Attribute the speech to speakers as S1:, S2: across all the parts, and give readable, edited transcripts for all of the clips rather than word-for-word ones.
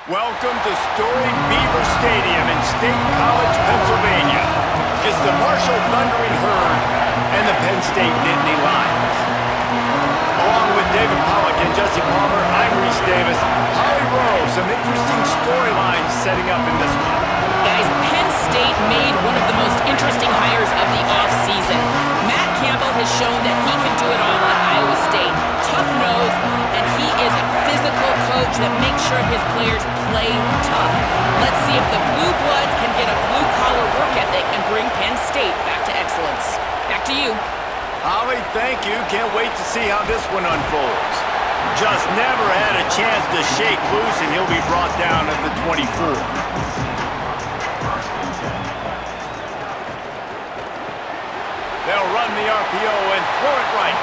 S1: Welcome to storied Beaver Stadium in State College, Pennsylvania. It's the Marshall Thundering Herd and the Penn State Nittany Lions. Along with David Pollack and Jesse Palmer, I'm Reese Davis. Holly Rowe, some interesting storylines setting up in this one.
S2: Guys, Penn State made one of the most interesting hires of the offseason. Matt Campbell has shown that he can do it all at Iowa State. Tough nose, and he is a physical coach that makes sure his players play tough. Let's see if the Blue Bloods can get a blue-collar work ethic and bring Penn State back to excellence. Back to you.
S1: Holly, thank you. Can't wait to see how this one unfolds. Just never had a chance to shake loose, and he'll be brought down at the 24. They'll run the RPO and throw it right.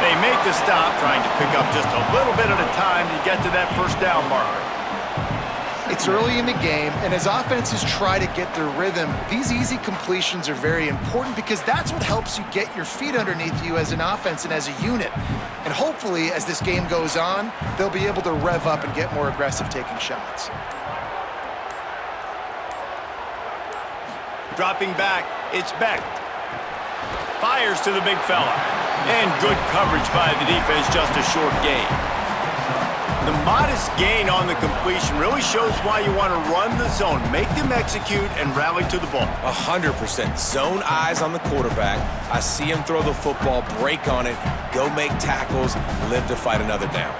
S1: They make the stop, trying to pick up just a little bit at a time to get to that first down marker.
S3: It's early in the game, and as offenses try to get their rhythm, these easy completions are very important because that's what helps you get your feet underneath you as an offense and as a unit. And hopefully, as this game goes on, they'll be able to rev up and get more aggressive taking shots.
S1: Dropping back, it's Beck. Fires to the big fella. And good coverage by the defense, just a short gain. The modest gain on the completion really shows why you want to run the zone, make them execute, and rally to the ball.
S4: 100% zone eyes on the quarterback. I see him throw the football, break on it, go make tackles, live to fight another down.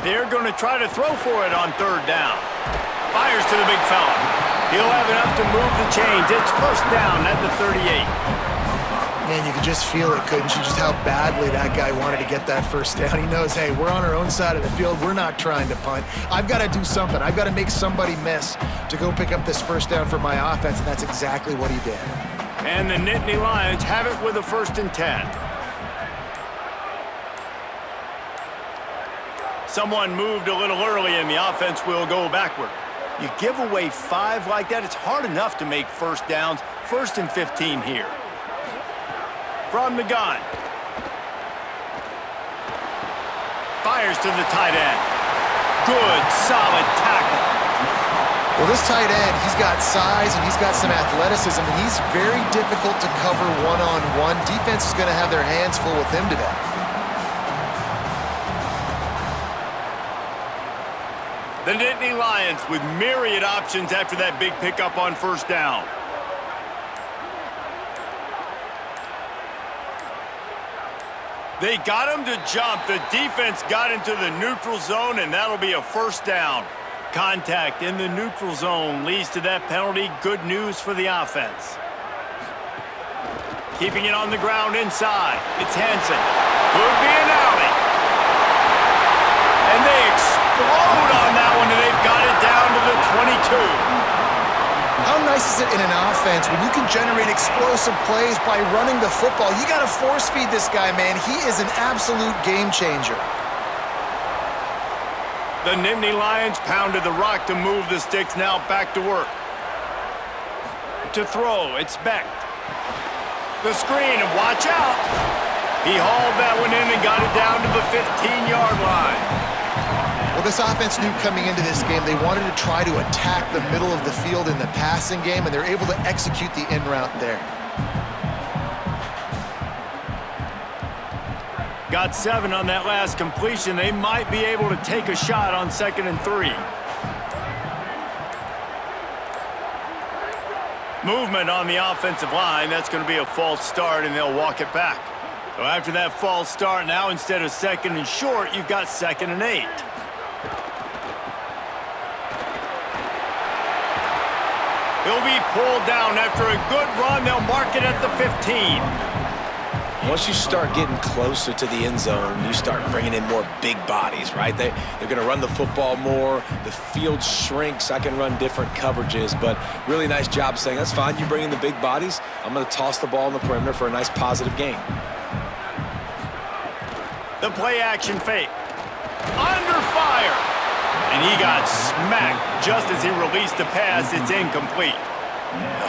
S1: They're going to try to throw for it on third down. Fires to the big fella. He'll have enough to move the chains. It's first down at the 38.
S3: Man, you could just feel it, couldn't you? Just how badly that guy wanted to get that first down. He knows, hey, we're on our own side of the field. We're not trying to punt. I've got to do something. I've got to make somebody miss to go pick up this first down for my offense, and that's exactly what he did.
S1: And the Nittany Lions have it with a 1st and 10. Someone moved a little early, and the offense will go backward. You give away 5 like that, it's hard enough to make first downs. 1st and 15 here. From the gun. Fires to the tight end. Good, solid tackle.
S3: Well, this tight end, he's got size and he's got some athleticism, and he's very difficult to cover one-on-one. Defense is going to have their hands full with him today.
S1: The Nittany Lions with myriad options after that big pickup on first down. They got him to jump. The defense got into the neutral zone, and that'll be a first down. Contact in the neutral zone leads to that penalty. Good news for the offense. Keeping it on the ground inside. It's Hansen. Could be an alley. And they explode on that one, and they've got it down to the 22.
S3: How nice is it in an offense when you can generate explosive plays by running the football? You got to force feed this guy, man. He is an absolute game changer.
S1: The Nittany Lions pounded the rock to move the sticks. Now back to work. To throw, it's Beck. The screen, and watch out. He hauled that one in and got it down to the 15-yard line.
S3: Well, this offense knew coming into this game they wanted to try to attack the middle of the field in the passing game, and they're able to execute the in route there.
S1: Got 7 on that last completion. They might be able to take a shot on 2nd and 3. Movement on the offensive line. That's going to be a false start, and they'll walk it back. So after that false start, now instead of 2nd and short, you've got 2nd and 8. He'll be pulled down after a good run. They'll mark it at the 15.
S4: Once you start getting closer to the end zone, you start bringing in more big bodies, right? They're going to run the football more. The field shrinks. I can run different coverages, but really nice job saying, that's fine. You bring in the big bodies. I'm going to toss the ball in the perimeter for a nice positive gain.
S1: The play action fake. Under fire. And he got smacked just as he released the pass. It's incomplete.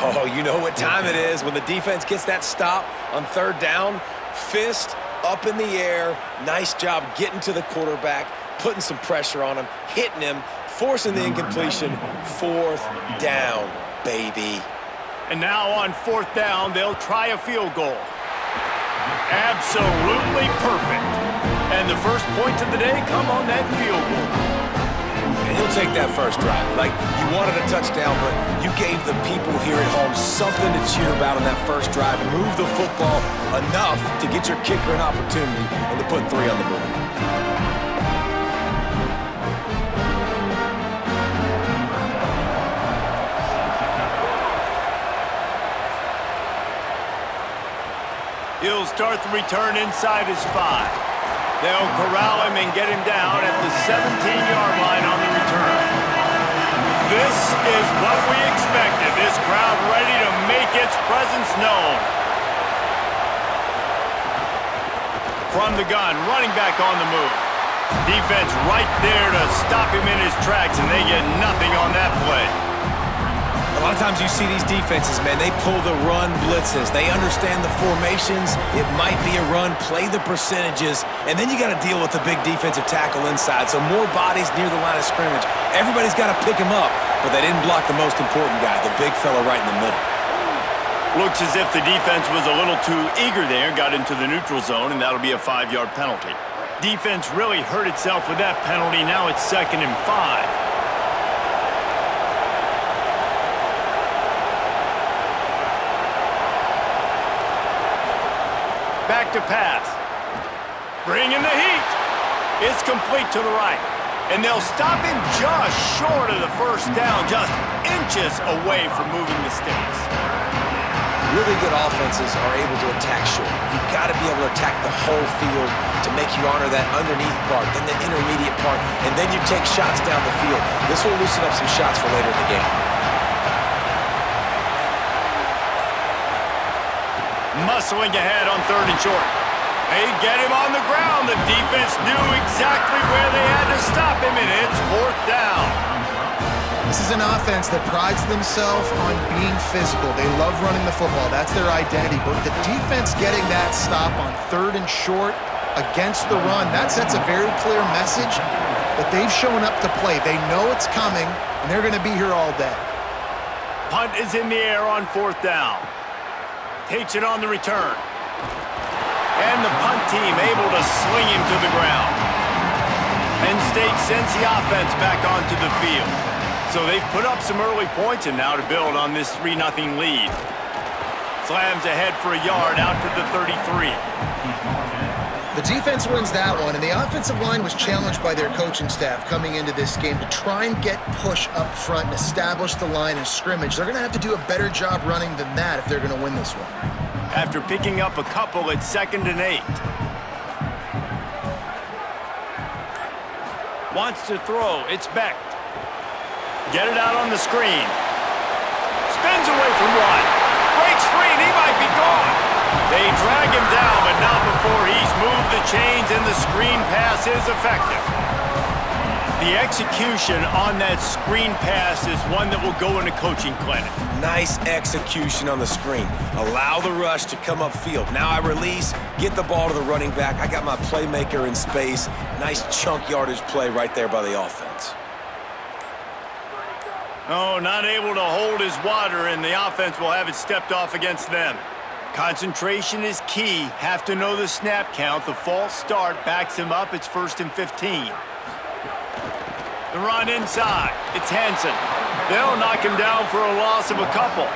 S4: Oh, you know what time it is when the defense gets that stop on third down. Fist, up in the air. Nice job getting to the quarterback, putting some pressure on him, hitting him, forcing the incompletion. 4th down, baby.
S1: And now on 4th down, they'll try a field goal. Absolutely perfect. And the first points of the day come on that field goal.
S4: And you'll take that first drive. Like, you wanted a touchdown, but you gave the people here at home something to cheer about on that first drive. Move the football enough to get your kicker an opportunity and to put 3 on the board.
S1: He'll start the return inside his 5. They'll corral him and get him down at the 17-yard line on the return. This is what we expected. This crowd ready to make its presence known. From the gun, running back on the move. Defense right there to stop him in his tracks, and they get nothing on that play.
S4: A lot of times you see these defenses, man, they pull the run blitzes. They understand the formations. It might be a run, play the percentages, and then you got to deal with the big defensive tackle inside. So more bodies near the line of scrimmage. Everybody's got to pick him up, but they didn't block the most important guy, the big fella right in the middle.
S1: Looks as if the defense was a little too eager there, got into the neutral zone, and that'll be a 5-yard penalty. Defense really hurt itself with that penalty. Now it's 2nd and 5. Back to pass. Bringing the heat. It's complete to the right. And they'll stop him just short of the first down, just inches away from moving the sticks.
S4: Really good offenses are able to attack short. You've got to be able to attack the whole field to make you honor that underneath part, then the intermediate part, and then you take shots down the field. This will loosen up some shots for later in the game.
S1: Muscling ahead on 3rd and short. They get him on the ground. The defense knew exactly where they had to stop him, and it's 4th down.
S3: This is an offense that prides themselves on being physical. They love running the football. That's their identity. But the defense getting that stop on 3rd and short against the run, that sets a very clear message that they've shown up to play. They know it's coming, and they're going to be here all day.
S1: Punt is in the air on 4th down. Takes it on the return. And the punt team able to sling him to the ground. Penn State sends the offense back onto the field. So they've put up some early points and now to build on this 3-0 lead. Slams ahead for a yard out to the 33.
S3: The defense wins that one, and the offensive line was challenged by their coaching staff coming into this game to try and get push up front and establish the line of scrimmage. They're going to have to do a better job running than that if they're going to win this one.
S1: After picking up a couple, it's 2nd and 8. Wants to throw. It's Beck. Get it out on the screen. Spins away from one. Breaks free, and he might be gone. They drag him down, but not before he's moved the chains, and the screen pass is effective. The execution on that screen pass is one that will go in a coaching clinic.
S4: Nice execution on the screen. Allow the rush to come upfield. Now I release, get the ball to the running back. I got my playmaker in space. Nice chunk yardage play right there by the offense.
S1: Oh, not able to hold his water, and the offense will have it stepped off against them. Concentration is key. Have to know the snap count. The false start backs him up. It's 1st and 15. The run inside. It's Hansen. They'll knock him down for a loss of a couple.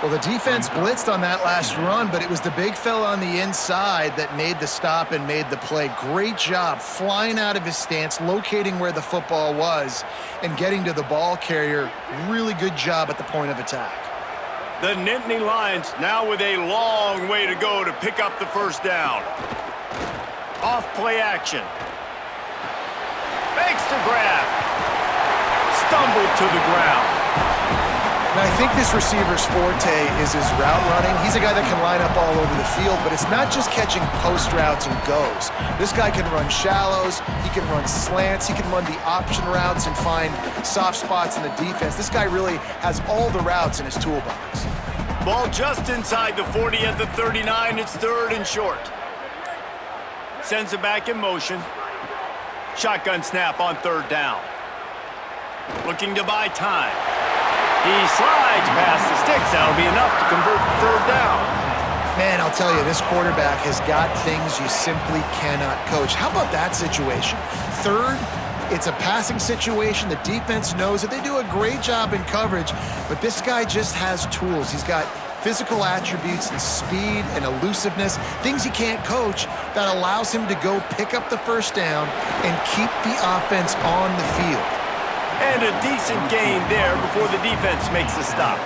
S3: Well, the defense blitzed on that last run, but it was the big fella on the inside that made the stop and made the play. Great job flying out of his stance, locating where the football was, and getting to the ball carrier. Really good job at the point of attack.
S1: The Nittany Lions now with a long way to go to pick up the first down. Off play action. Makes the grab. Stumbled to the ground.
S3: And I think this receiver's forte is his route running. He's a guy that can line up all over the field, but it's not just catching post routes and goes. This guy can run shallows, he can run slants, he can run the option routes and find soft spots in the defense. This guy really has all the routes in his toolbox.
S1: Ball just inside the 40 at the 39. It's 3rd and short. Sends it back in motion. Shotgun snap on third down. Looking to buy time. He slides past the sticks. That'll be enough to convert third down.
S3: Man, I'll tell you, this quarterback has got things you simply cannot coach. How about that situation? Third, it's a passing situation. The defense knows that they do a great job in coverage, but this guy just has tools. He's got physical attributes and speed and elusiveness, things you can't coach, that allows him to go pick up the first down and keep the offense on the field.
S1: And a decent gain there before the defense makes the stop.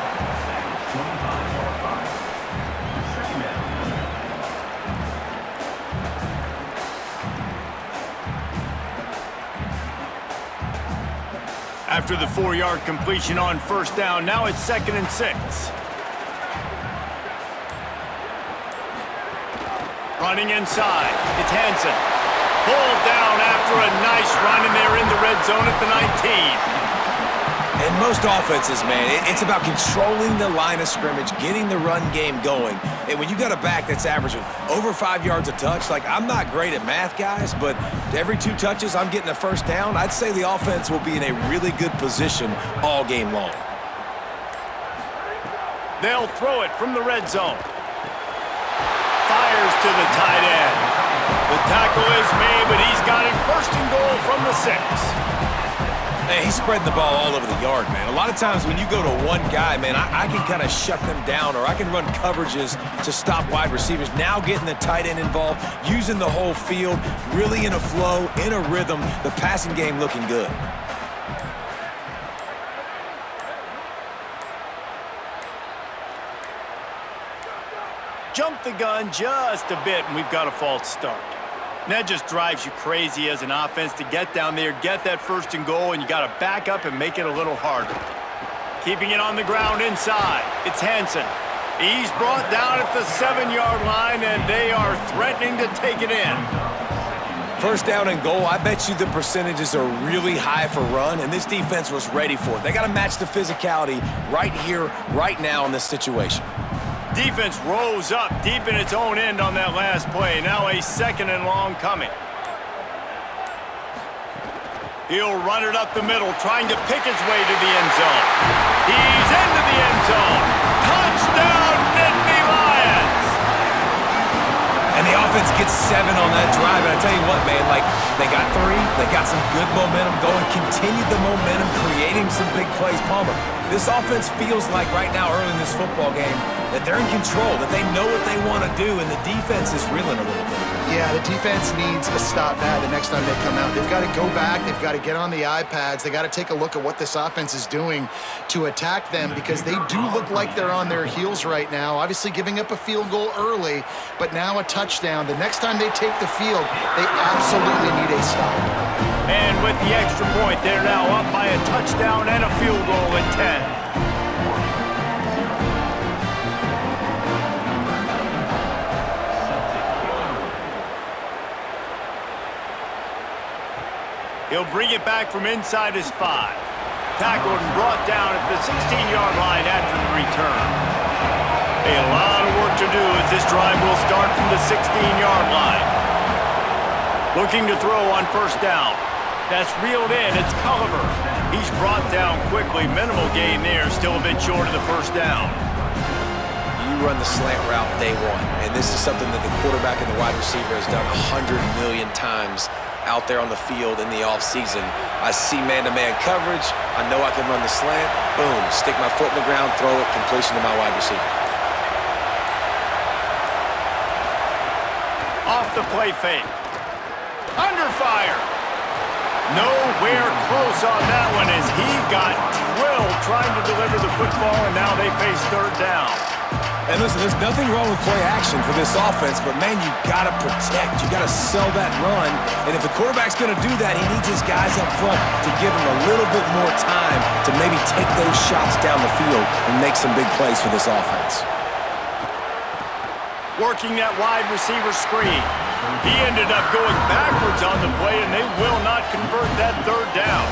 S1: After the 4-yard completion on first down, now it's 2nd and 6. Running inside, it's Hansen. Pulled down after a nice run, and they're in the red zone at the 19.
S4: And most offenses, man, it's about controlling the line of scrimmage, getting the run game going. And when you got a back that's averaging over 5 yards a touch, like, I'm not great at math, guys, but every 2 touches I'm getting a first down, I'd say the offense will be in a really good position all game long.
S1: They'll throw it from the red zone. Fires to the tight end. The tackle is made, but he's got it 1st and goal from the 6.
S4: Hey, he's spreading the ball all over the yard, man. A lot of times when you go to one guy, man, I can kind of shut them down, or I can run coverages to stop wide receivers. Now getting the tight end involved, using the whole field, really in a flow, in a rhythm, the passing game looking good.
S1: Jump the gun just a bit, and we've got a false start. And that just drives you crazy as an offense to get down there, get that 1st and goal, and you got to back up and make it a little harder. Keeping it on the ground inside, it's Hansen. He's brought down at the 7-yard line, and they are threatening to take it in.
S4: 1st down and goal, I bet you the percentages are really high for run, and this defense was ready for it. They got to match the physicality right here, right now in this situation.
S1: Defense rose up deep in its own end on that last play. Now a 2nd and long coming. He'll run it up the middle, trying to pick his way to the end zone. He's into the end zone. Touchdown, Nittany Lions!
S4: And the offense gets 7 on that drive, and I tell you what, man, like, they got 3, they got some good momentum going, continued the momentum, creating some big plays. Palmer, this offense feels like right now, early in this football game, that they're in control, that they know what they want to do, and the defense is reeling a little bit.
S3: Yeah, the defense needs a stop bad the next time they come out. They've got to go back. They've got to get on the iPads. They've got to take a look at what this offense is doing to attack them, because they do look like they're on their heels right now. Obviously giving up a field goal early, but now a touchdown. The next time they take the field, they absolutely need a stop.
S1: And with the extra point, they're now up by a touchdown and a field goal at 10. He'll bring it back from inside his 5. Tackled and brought down at the 16-yard line after the return. A lot of work to do as this drive will start from the 16-yard line. Looking to throw on 1st down. That's reeled in. It's Culliver. He's brought down quickly. Minimal gain there. Still a bit short of the 1st down.
S4: You run the slant route day 1, and this is something that the quarterback and the wide receiver has done 100 million times out there on the field in the offseason. I see man-to-man coverage. I know I can run the slant. Boom, stick my foot in the ground, throw it, completion to my wide receiver.
S1: Off the play fake. Under fire. Nowhere close on that one as he got drilled trying to deliver the football, and now they face 3rd down.
S4: And listen, there's nothing wrong with play action for this offense, but, man, you got to protect. You got to sell that run. And if the quarterback's going to do that, he needs his guys up front to give him a little bit more time to maybe take those shots down the field and make some big plays for this offense.
S1: Working that wide receiver screen. He ended up going backwards on the play, and they will not convert that 3rd down.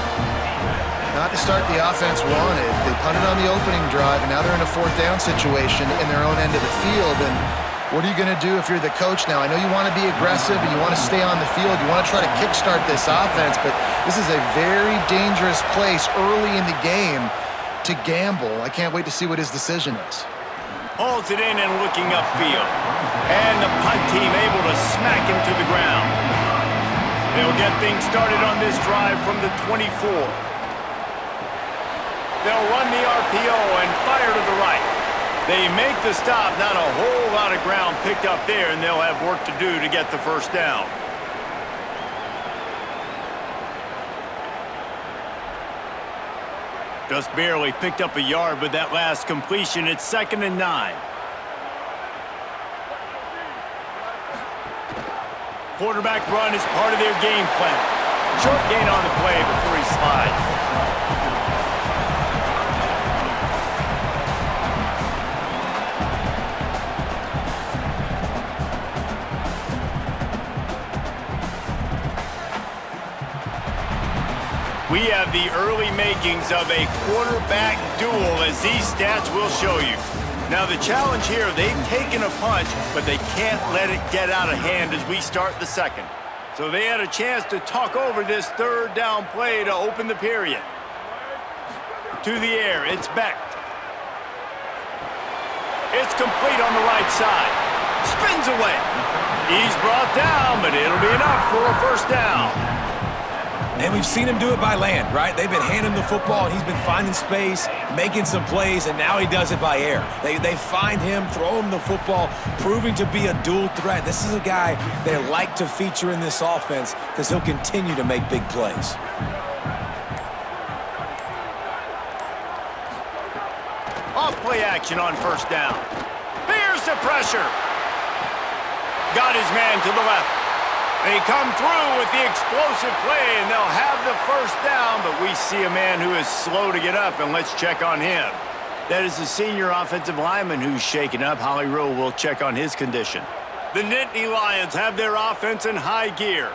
S3: Not the start the offense wanted. They punted on the opening drive, and now they're in a 4th down situation in their own end of the field. And What are you going to do if you're the coach now? I know you want to be aggressive and you want to stay on the field. You want to try to kickstart this offense, but this is a very dangerous place early in the game to gamble. I can't wait to see what his decision is.
S1: Hauls it in and looking upfield. And the punt team able to smack him to the ground. They'll get things started on this drive from the 24. They'll run the RPO and fire to the right. They make the stop, not a whole lot of ground picked up there, and they'll have work to do to get the first down. Just barely picked up a yard with that last completion. It's 2nd and 9. Quarterback run is part of their game plan. Short gain on the play before he slides. We have the early makings of a quarterback duel, as these stats will show you. Now the challenge here, they've taken a punch, but they can't let it get out of hand as we start the second. So they had a chance to talk over this 3rd down play to open the period. To the air, it's Beck. It's complete on the right side. Spins away. He's brought down, but it'll be enough for a first down.
S4: And we've seen him do it by land, right? They've been handing him the football, and he's been finding space, making some plays, and now he does it by air. They find him, throw him the football, proving to be a dual threat. This is a guy they like to feature in this offense because he'll continue to make big plays.
S1: Off play action on first down. Here's the pressure. Got his man to the left. They come through with the explosive play, and they'll have the first down, but we see a man who is slow to get up, and let's check on him. That is the senior offensive lineman who's shaken up. Holly Rowe will check on his condition. The Nittany Lions have their offense in high gear.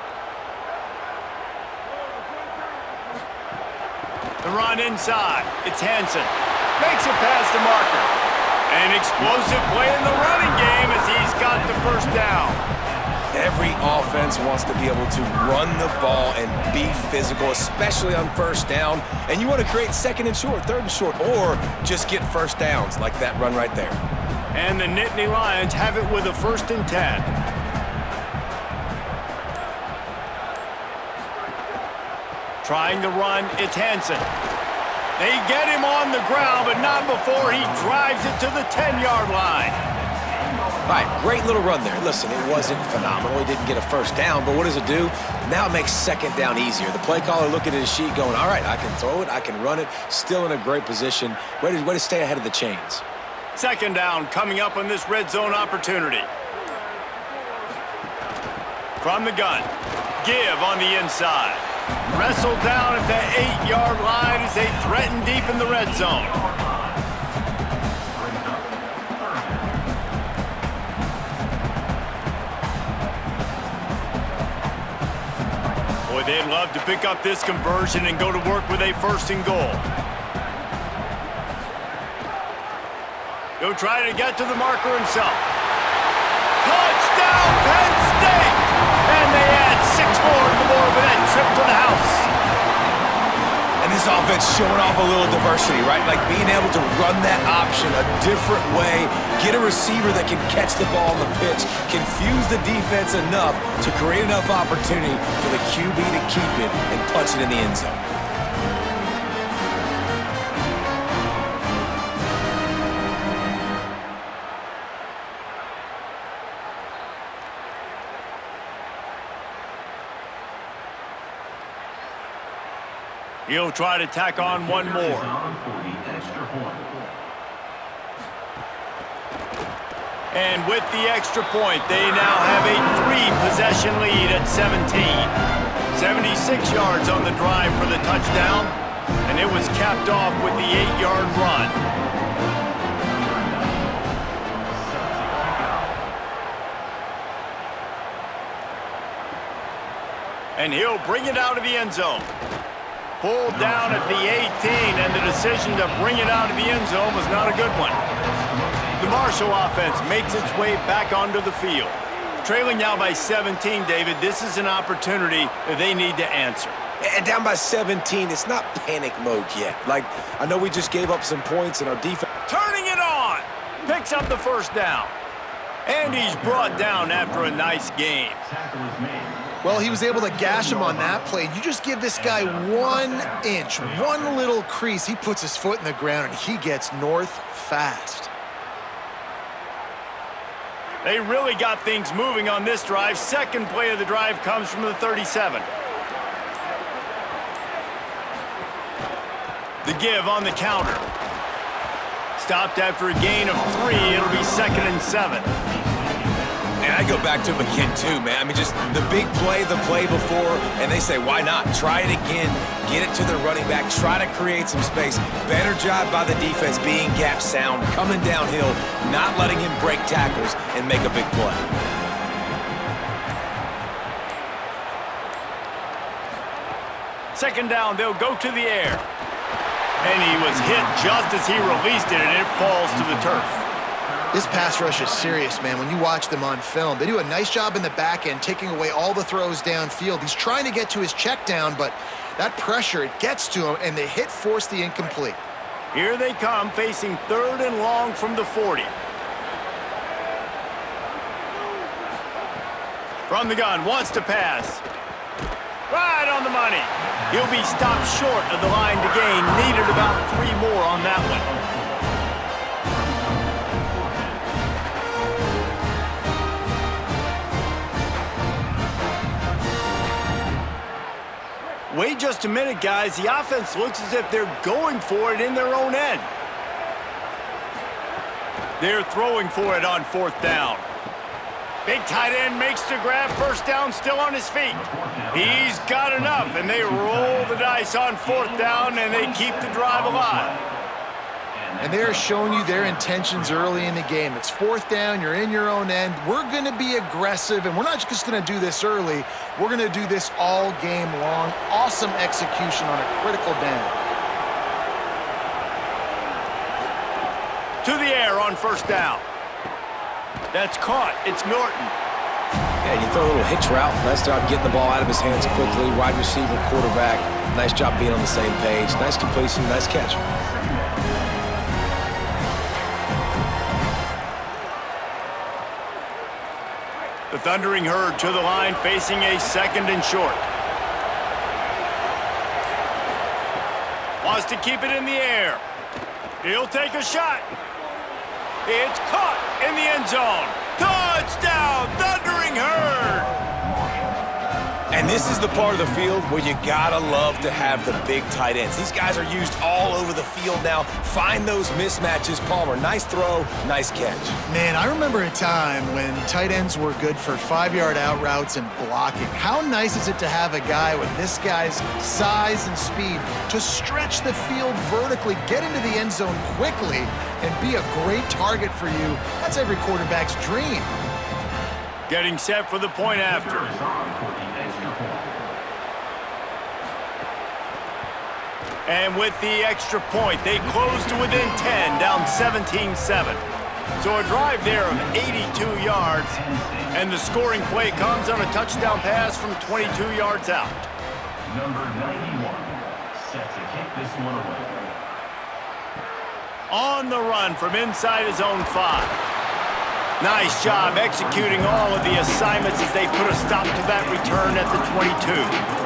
S1: The run inside. It's Hansen. Makes it past the marker. An explosive play in the running game as he's got the first down.
S4: Every offense wants to be able to run the ball and be physical, especially on first down. And you want to create 2nd and short, 3rd and short, or just get first downs like that run right there.
S1: And the Nittany Lions have it with a 1st and 10. Trying to run, it's Hansen. They get him on the ground, but not before he drives it to the 10-yard line.
S4: All right, great little run there. Listen, it wasn't phenomenal. He didn't get a first down, but what does it do? Now it makes 2nd down easier. The play caller looking at his sheet going, all right, I can throw it, I can run it, still in a great position. Way to stay ahead of the chains.
S1: 2nd down coming up on this red zone opportunity. From the gun, give on the inside. Wrestled down at the 8-yard line as they threaten deep in the red zone. Boy, they'd love to pick up this conversion and go to work with a 1st and goal. He'll try to get to the marker himself. Touchdown, Penn State! And they add 6 more to the board with that trip to the house.
S4: And this offense showing off a little diversity, right? Like being able to run that option a different way, get a receiver that can catch the ball on the pitch, confuse the defense enough to create enough opportunity for the QB to keep it and punch it in the end zone.
S1: He'll try to tack on one more. And with the extra point, they now have a 3-possession lead at 17. 76 yards on the drive for the touchdown, and it was capped off with the 8-yard run. And he'll bring it out of the end zone. Pulled down at the 18, and the decision to bring it out of the end zone was not a good one. The Marshall offense makes its way back onto the field. Trailing now by 17, David, this is an opportunity that they need to answer.
S4: And down by 17, it's not panic mode yet. Like, I know we just gave up some points in our defense.
S1: Turning it on. Picks up the first down. And he's brought down after a nice game.
S3: Well, he was able to gash him on that play. You just give this guy 1 inch, one little crease, he puts his foot in the ground, and he gets north fast.
S1: They really got things moving on this drive. Second play of the drive comes from the 37. The give on the counter. Stopped after a gain of 3. It'll be 2nd and 7.
S4: And I go back to him again, too, man. I mean, just the big play, the play before, and they say, why not? Try it again. Get it to the running back. Try to create some space. Better job by the defense being gap sound, coming downhill, not letting him break tackles and make a big play.
S1: Second down, they'll go to the air. And he was hit just as he released it, and it falls to the turf.
S3: This pass rush is serious, man. When you watch them on film, they do a nice job in the back end, taking away all the throws downfield. He's trying to get to his check down, but that pressure, it gets to him, and the hit forced the incomplete.
S1: Here they come, facing 3rd and long from the 40. From the gun, wants to pass. Right on the money. He'll be stopped short of the line to gain. Needed about 3 more on that one. Wait just a minute, guys. The offense looks as if they're going for it in their own end. They're throwing for it on 4th down. Big tight end makes the grab. First down, still on his feet. He's got enough, and they roll the dice on 4th down, and they keep the drive alive.
S3: And they're showing you their intentions early in the game. It's 4th down, you're in your own end. We're going to be aggressive, and we're not just going to do this early. We're going to do this all game long. Awesome execution on a critical down.
S1: To the air on 1st down. That's caught. It's Norton.
S4: Yeah, you throw a little hitch route. Nice job getting the ball out of his hands quickly. Wide receiver, quarterback. Nice job being on the same page. Nice completion, nice catch.
S1: The Thundering Herd to the line, facing a 2nd and short. Wants to keep it in the air. He'll take a shot. It's caught in the end zone. Touchdown, Thundering Herd!
S4: And this is the part of the field where you gotta love to have the big tight ends. These guys are used all over the field now. Find those mismatches. Palmer, nice throw, nice catch.
S3: Man, I remember a time when tight ends were good for 5-yard out routes and blocking. How nice is it to have a guy with this guy's size and speed to stretch the field vertically, get into the end zone quickly, and be a great target for you? That's every quarterback's dream.
S1: Getting set for the point after. And with the extra point, they close to within 10, down 17-7. So a drive there of 82 yards, and the scoring play comes on a touchdown pass from 22 yards out.
S5: Number 91, set to kick this one away.
S1: On the run from inside his own 5. Nice job executing all of the assignments as they put a stop to that return at the 22.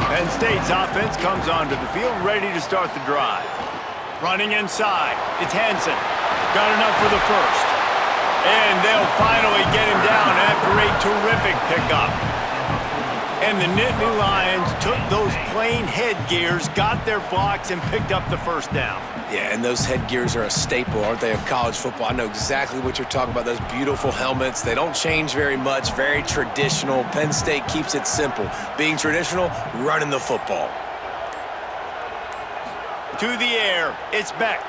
S1: Penn State's offense comes onto the field, ready to start the drive. Running inside, it's Hansen. Got enough for the first. And they'll finally get him down after a terrific pickup. And the Nittany Lions took those plain headgears, got their blocks, and picked up the first down.
S4: Yeah, and those headgears are a staple, aren't they, of college football? I know exactly what you're talking about, those beautiful helmets. They don't change very much, very traditional. Penn State keeps it simple. Being traditional, running the football.
S1: To the air, it's Beck.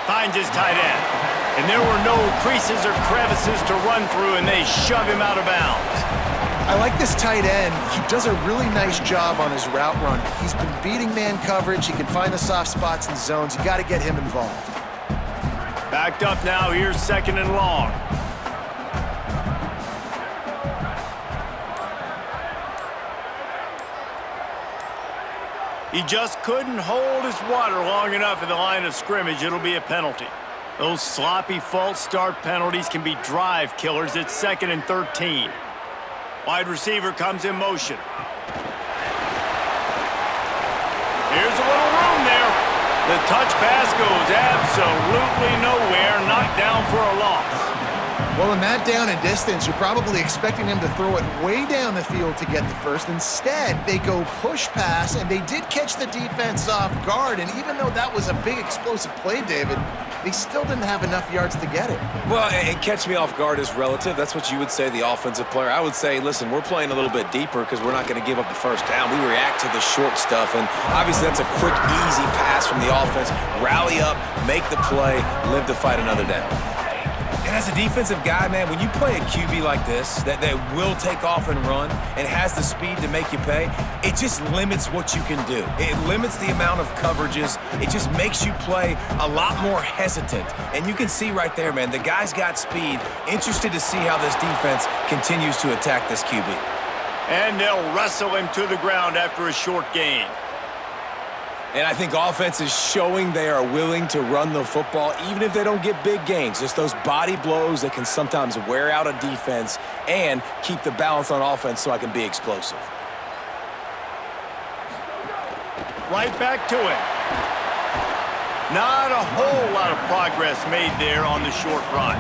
S1: Finds his tight end. And there were no creases or crevices to run through, and they shove him out of bounds.
S3: I like this tight end. He does a really nice job on his route run. He's been beating man coverage. He can find the soft spots and zones. You got to get him involved.
S1: Backed up now, here's 2nd and long. He just couldn't hold his water long enough in the line of scrimmage. It'll be a penalty. Those sloppy false start penalties can be drive killers. It's 2nd and 13. Wide receiver comes in motion. Here's a little room there. The touch pass goes absolutely nowhere. Knocked down for a loss.
S3: Well, in that down and distance, you're probably expecting him to throw it way down the field to get the first. Instead, they go push pass, and they did catch the defense off guard. And even though that was a big explosive play, David, they still didn't have enough yards to get it.
S4: Well, and catch me off guard is relative. That's what you would say, the offensive player. I would say, listen, we're playing a little bit deeper because we're not going to give up the first down. We react to the short stuff, and obviously that's a quick, easy pass from the offense. Rally up, make the play, live to fight another down. And as a defensive guy, man, when you play a QB like this that will take off and run and has the speed to make you pay, it just limits what you can do. It limits the amount of coverages. It just makes you play a lot more hesitant. And you can see right there, man, the guy's got speed. Interested to see how this defense continues to attack this QB.
S1: And they'll wrestle him to the ground after a short gain.
S4: And I think offense is showing they are willing to run the football, even if they don't get big gains. Just those body blows that can sometimes wear out a defense and keep the balance on offense so I can be explosive.
S1: Right back to it. Not a whole lot of progress made there on the short run.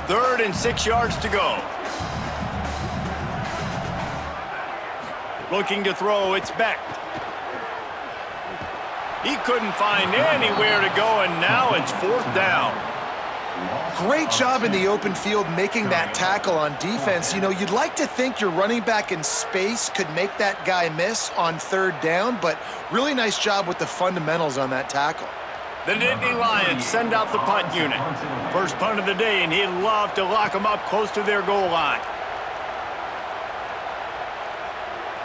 S1: Third and 6 yards to go. Looking to throw, it's Beck. He couldn't find anywhere to go, and now it's 4th down.
S3: Great job in the open field making that tackle on defense. You know, you'd like to think your running back in space could make that guy miss on 3rd down, but really nice job with the fundamentals on that tackle.
S1: The Nittany Lions send out the punt unit. First punt of the day, and he'd love to lock them up close to their goal line.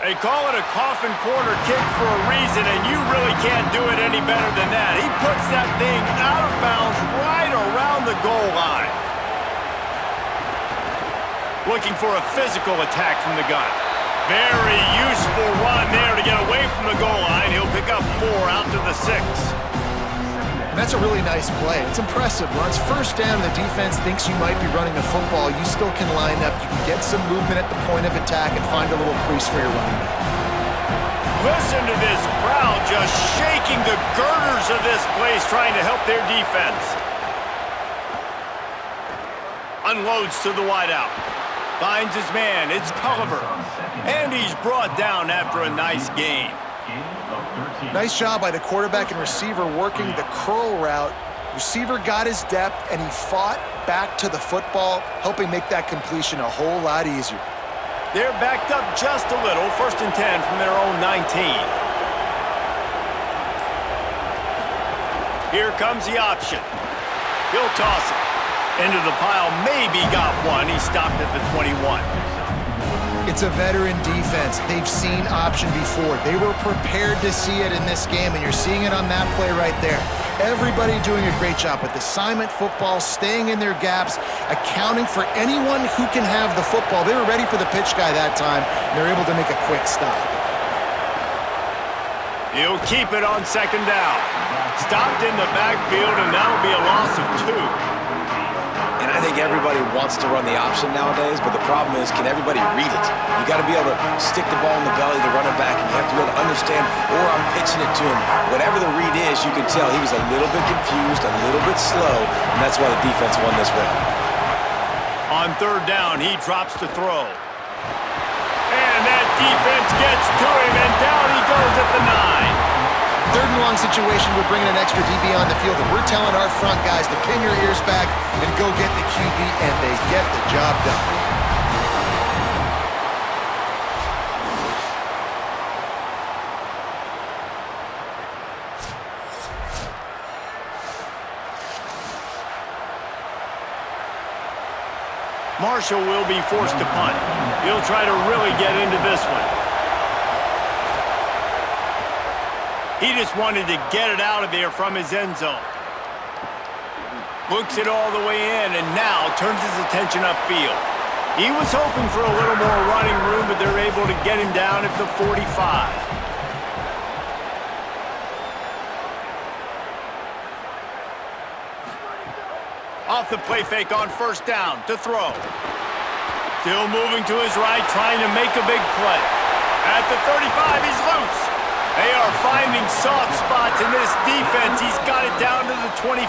S1: They call it a coffin corner kick for a reason, and you really can't do it any better than that. He puts that thing out of bounds right around the goal line. Looking for a physical attack from the gun. Very useful run there to get away from the goal line. He'll pick up 4 out to the 6.
S3: And that's a really nice play. It's impressive. When it's 1st down, the defense thinks you might be running the football. You still can line up. You can get some movement at the point of attack and find a little crease for your running back.
S1: Listen to this crowd just shaking the girders of this place, trying to help their defense. Unloads to the wideout. Finds his man. It's Culliver. And he's brought down after a nice gain.
S3: Nice job by the quarterback and receiver working the curl route. Receiver got his depth, and he fought back to the football, helping make that completion a whole lot easier.
S1: They're backed up just a little. 1st and 10 from their own 19. Here comes the option. He'll toss it. Into the pile, maybe got one. He stopped at the 21.
S3: It's a veteran defense. They've seen option before. They were prepared to see it in this game, and you're seeing it on that play right there. Everybody doing a great job with assignment football, staying in their gaps, accounting for anyone who can have the football. They were ready for the pitch guy that time, and they're able to make a quick stop.
S1: He'll keep it on 2nd down. Stopped in the backfield, and that'll be a loss of 2.
S4: And I think everybody wants to run the option nowadays, but the problem is, can everybody read it? You got to be able to stick the ball in the belly of the running back, and you have to be able to understand, or I'm pitching it to him. Whatever the read is, you can tell he was a little bit confused, a little bit slow, and that's why the defense won this round.
S1: On 3rd down, he drops to throw. And that defense gets to him, and down he goes at the 9.
S3: 3rd and long situation, we're bringing an extra DB on the field, and we're telling our front guys to pin your ears back and go get the QB, and they get the job done.
S1: Marshall will be forced to punt. He'll try to really get into this one. He just wanted to get it out of there from his end zone. Looks it all the way in and now turns his attention upfield. He was hoping for a little more running room, but they're able to get him down at the 45. Off the play fake on first down to throw. Still moving to his right, trying to make a big play. At the 35, he's loose. They are finding soft spots in this defense. He's got it down to the 25.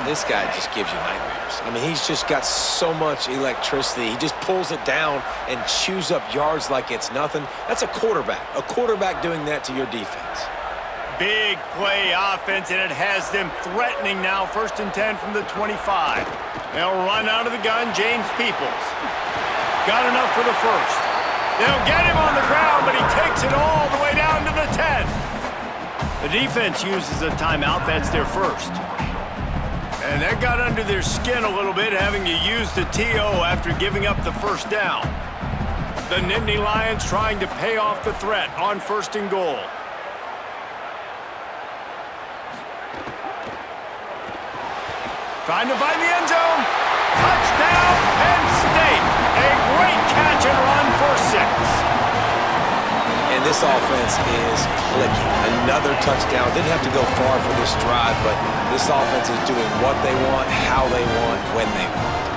S4: This guy just gives you nightmares. I mean, he's just got so much electricity. He just pulls it down and chews up yards like it's nothing. That's a quarterback. A quarterback doing that to your defense.
S1: Big play offense, and it has them threatening now. 1st and 10 from the 25. They'll run out of the gun. James Peoples. Got enough for the first. They'll get him on the ground, but he takes it all the way down to the 10. The defense uses a timeout. That's their first. And that got under their skin a little bit, having to use the TO after giving up the first down. The Nittany Lions trying to pay off the threat on 1st and goal. Trying to find the end zone. Touchdown, Penn State. A great catch and run for 6.
S4: And this offense is clicking. Another touchdown. Didn't have to go far for this drive, but this offense is doing what they want, how they want, when they want.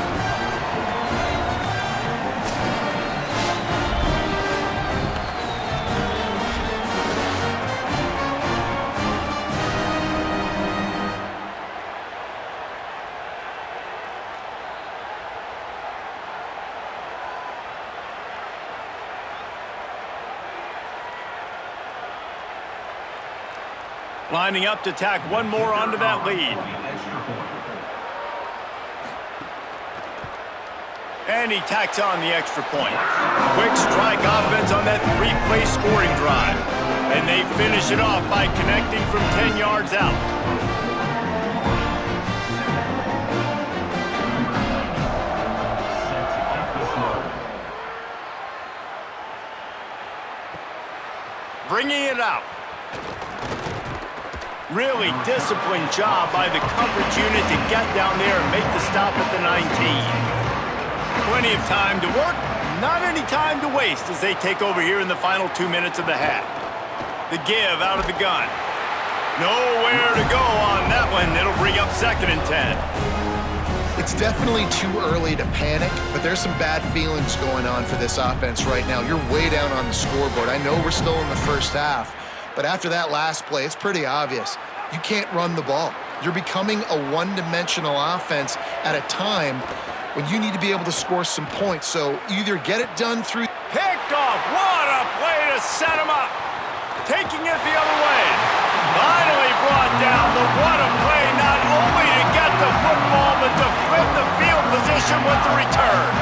S1: Lining up to tack one more onto that lead. And he tacks on the extra point. Quick strike offense on that 3-play scoring drive. And they finish it off by connecting from 10 yards out. Bringing it out. Really disciplined job by the coverage unit to get down there and make the stop at the 19. Plenty of time to work, not any time to waste as they take over here in the final 2 minutes of the half. The give out of the gun. Nowhere to go on that one. It'll bring up 2nd and 10.
S3: It's definitely too early to panic, but there's some bad feelings going on for this offense right now. You're way down on the scoreboard. I know we're still in the first half, but after that last play, it's pretty obvious. You can't run the ball. You're becoming a one-dimensional offense at a time when you need to be able to score some points. So either get it done through...
S1: Picked off. What a play to set him up. Taking it the other way. Finally brought down. The what a play, not only to get the football, but to flip the field position with the return.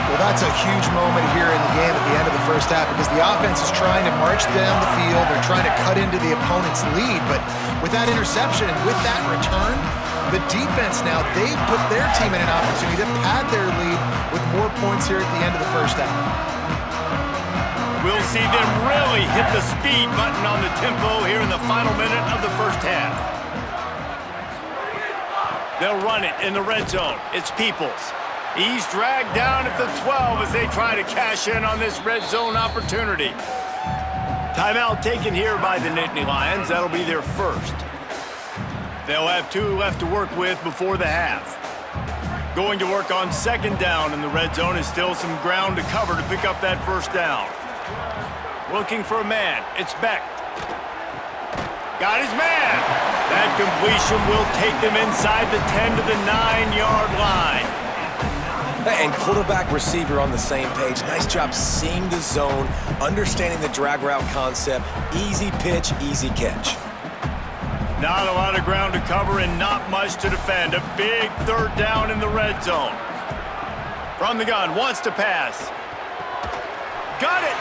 S3: Well, that's a huge moment here in the game at the end of the first half because the offense is trying to march down the field. They're trying to cut into the opponent's lead. But with that interception and with that return, the defense now, they put their team in an opportunity to pad their lead with more points here at the end of the first half.
S1: We'll see them really hit the speed button on the tempo here in the final minute of the first half. They'll run it in the red zone. It's Peoples. He's dragged down at the 12 as they try to cash in on this red zone opportunity. Timeout taken here by the Nittany Lions. That'll be their first. They'll have 2 left to work with before the half. Going to work on 2nd down in the red zone is still some ground to cover to pick up that first down. Looking for a man. It's Beck. Got his man. That completion will take them inside the 10 to the 9-yard line.
S4: And quarterback receiver on the same page. Nice job seeing the zone, understanding the drag route concept. Easy pitch, easy catch.
S1: Not a lot of ground to cover and not much to defend. A big 3rd down in the red zone. From the gun, wants to pass. Got it.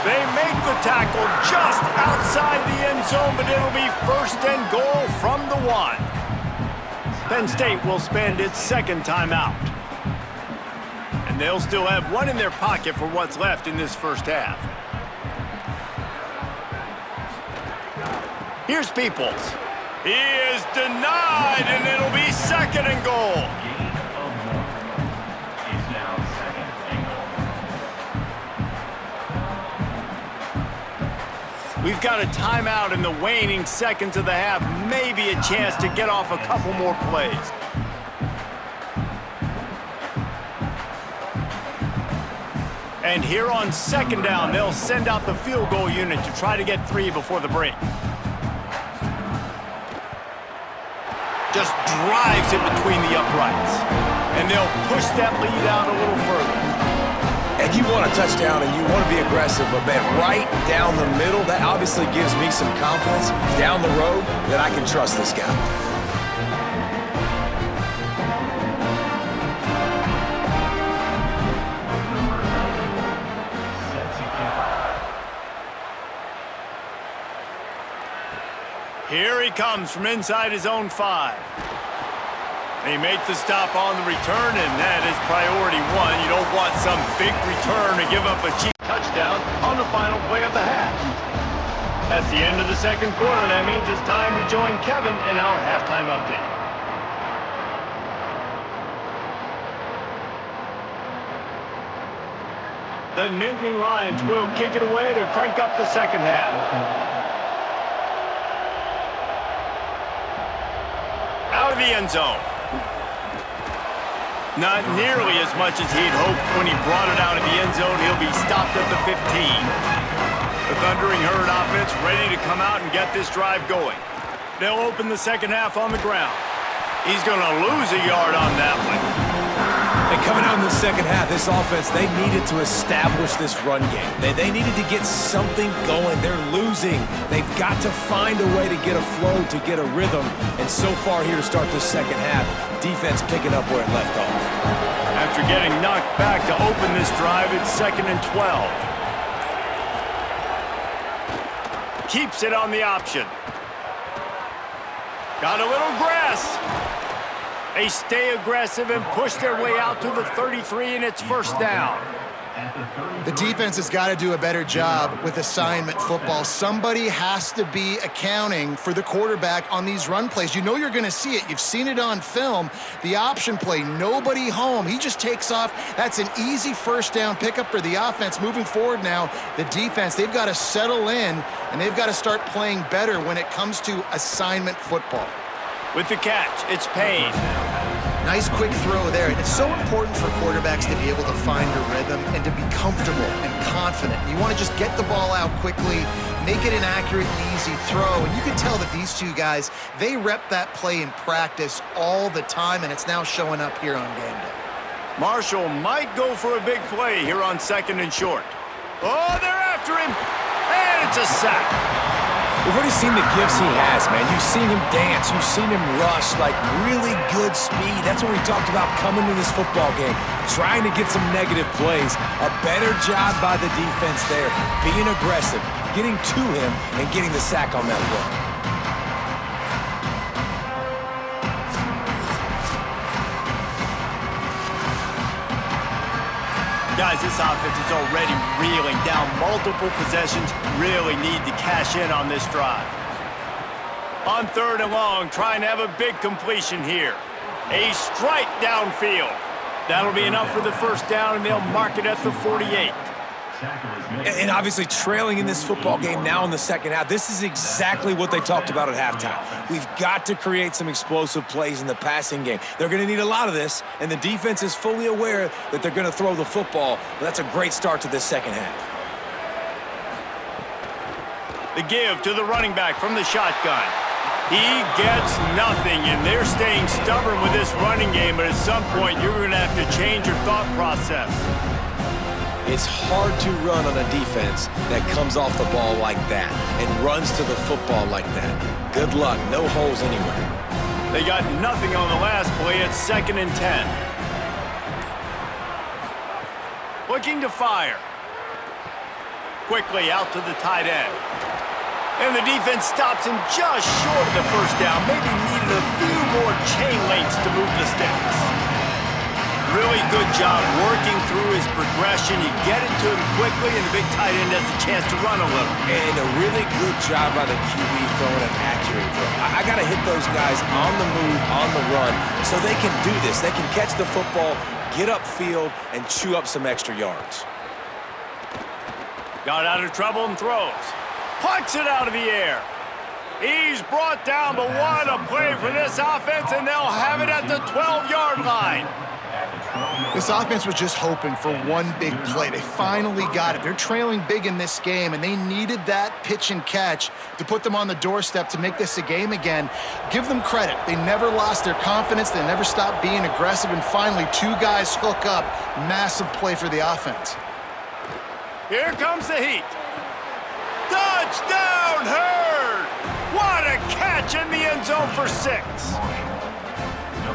S1: They make the tackle just outside the end zone, but it'll be 1st and goal from the 1. Penn State will spend its second timeout. And they'll still have one in their pocket for what's left in this first half. Here's Peoples. He is denied, and it'll be second and goal.
S5: Gain of 1. It's now second and goal.
S1: We've got a timeout in the waning seconds of the half. Maybe a chance to get off a couple more plays. And here on second down, they'll send out the field goal unit to try to get 3 before the break. Just drives it between the uprights. And they'll push that lead out a little further.
S4: And you want a touchdown and you want to be aggressive, but man, right down the middle, that obviously gives me some confidence down the road that I can trust this guy.
S5: Set to kick off.
S1: Here he comes from inside his own 5. He makes the stop on the return, and that is priority 1. You don't want some big return to give up a cheap touchdown on the final play of the half. That's the end of the second quarter. That means it's time to join Kevin in our halftime update. The Nittany Lions will kick it away to crank up the second half. Out of the end zone. Not nearly as much as he'd hoped when he brought it out of the end zone. He'll be stopped at the 15. The Thundering Herd offense ready to come out and get this drive going. They'll open the second half on the ground. He's going to lose a yard on that one.
S4: And coming out in the second half, this offense, they needed to establish this run game. They needed to get something going. They're losing. They've got to find a way to get a flow, to get a rhythm. And so far here to start the second half, defense picking up where it left off.
S1: After getting knocked back to open this drive, it's 2nd and 12. Keeps it on the option. Got a little grass. They stay aggressive and push their way out to the 33, and it's first down.
S3: The defense has got to do a better job with assignment football. Somebody has to be accounting for the quarterback on these run plays. You know you're going to see it. You've seen it on film. The option play, nobody home. He just takes off. That's an easy first down pickup for the offense. Moving forward now, the defense, they've got to settle in, and they've got to start playing better when it comes to assignment football.
S1: With the catch, it's Penn.
S3: Nice quick throw there. And it's so important for quarterbacks to be able to find a rhythm and to be comfortable and confident. You want to just get the ball out quickly, make it an accurate and easy throw. And you can tell that these two guys, they rep that play in practice all the time, and it's now showing up here on game day.
S1: Marshall might go for a big play here on 2nd and short. Oh, they're after him, and it's a sack.
S4: We've already seen the gifts he has, man. You've seen him dance. You've seen him rush, like really good speed. That's what we talked about coming to this football game, trying to get some negative plays. A better job by the defense there, being aggressive, getting to him, and getting the sack on that play.
S1: Guys, this offense is already reeling down multiple possessions. Really need to cash in on this drive. On 3rd and long, trying to have a big completion here. A strike downfield. That'll be enough for the first down, and they'll mark it at the 48.
S4: And obviously trailing in this football game now in the second half, this is exactly what they talked about at halftime. We've got to create some explosive plays in the passing game. They're going to need a lot of this, and the defense is fully aware that they're going to throw the football, but that's a great start to this second half.
S1: The give to the running back from the shotgun. He gets nothing, and they're staying stubborn with this running game, but at some point you're going to have to change your thought process.
S4: It's hard to run on a defense that comes off the ball like that and runs to the football like that. Good luck. No holes anywhere.
S1: They got nothing on the last play. It's 2nd and 10. Looking to fire. Quickly out to the tight end. And the defense stops him just short of the first down. Maybe needed a few more chain links to move the sticks. Really good job working through his progression. You get it to him quickly, and the big tight end has a chance to run a little.
S4: And a really good job by the QB throwing an accurate throw. I got to hit those guys on the move, on the run, so they can do this. They can catch the football, get upfield, and chew up some extra yards.
S1: Got out of trouble and throws. Punts it out of the air. He's brought down, but what a play for this offense, and they'll have it at the 12-yard line.
S3: This offense was just hoping for one big play. They finally got it. They're trailing big in this game, and they needed that pitch and catch to put them on the doorstep to make this a game again. Give them credit. They never lost their confidence. They never stopped being aggressive, and finally, two guys hook up. Massive play for the offense.
S1: Here comes the heat. Touchdown, Hurd! What a catch in the end zone for 6.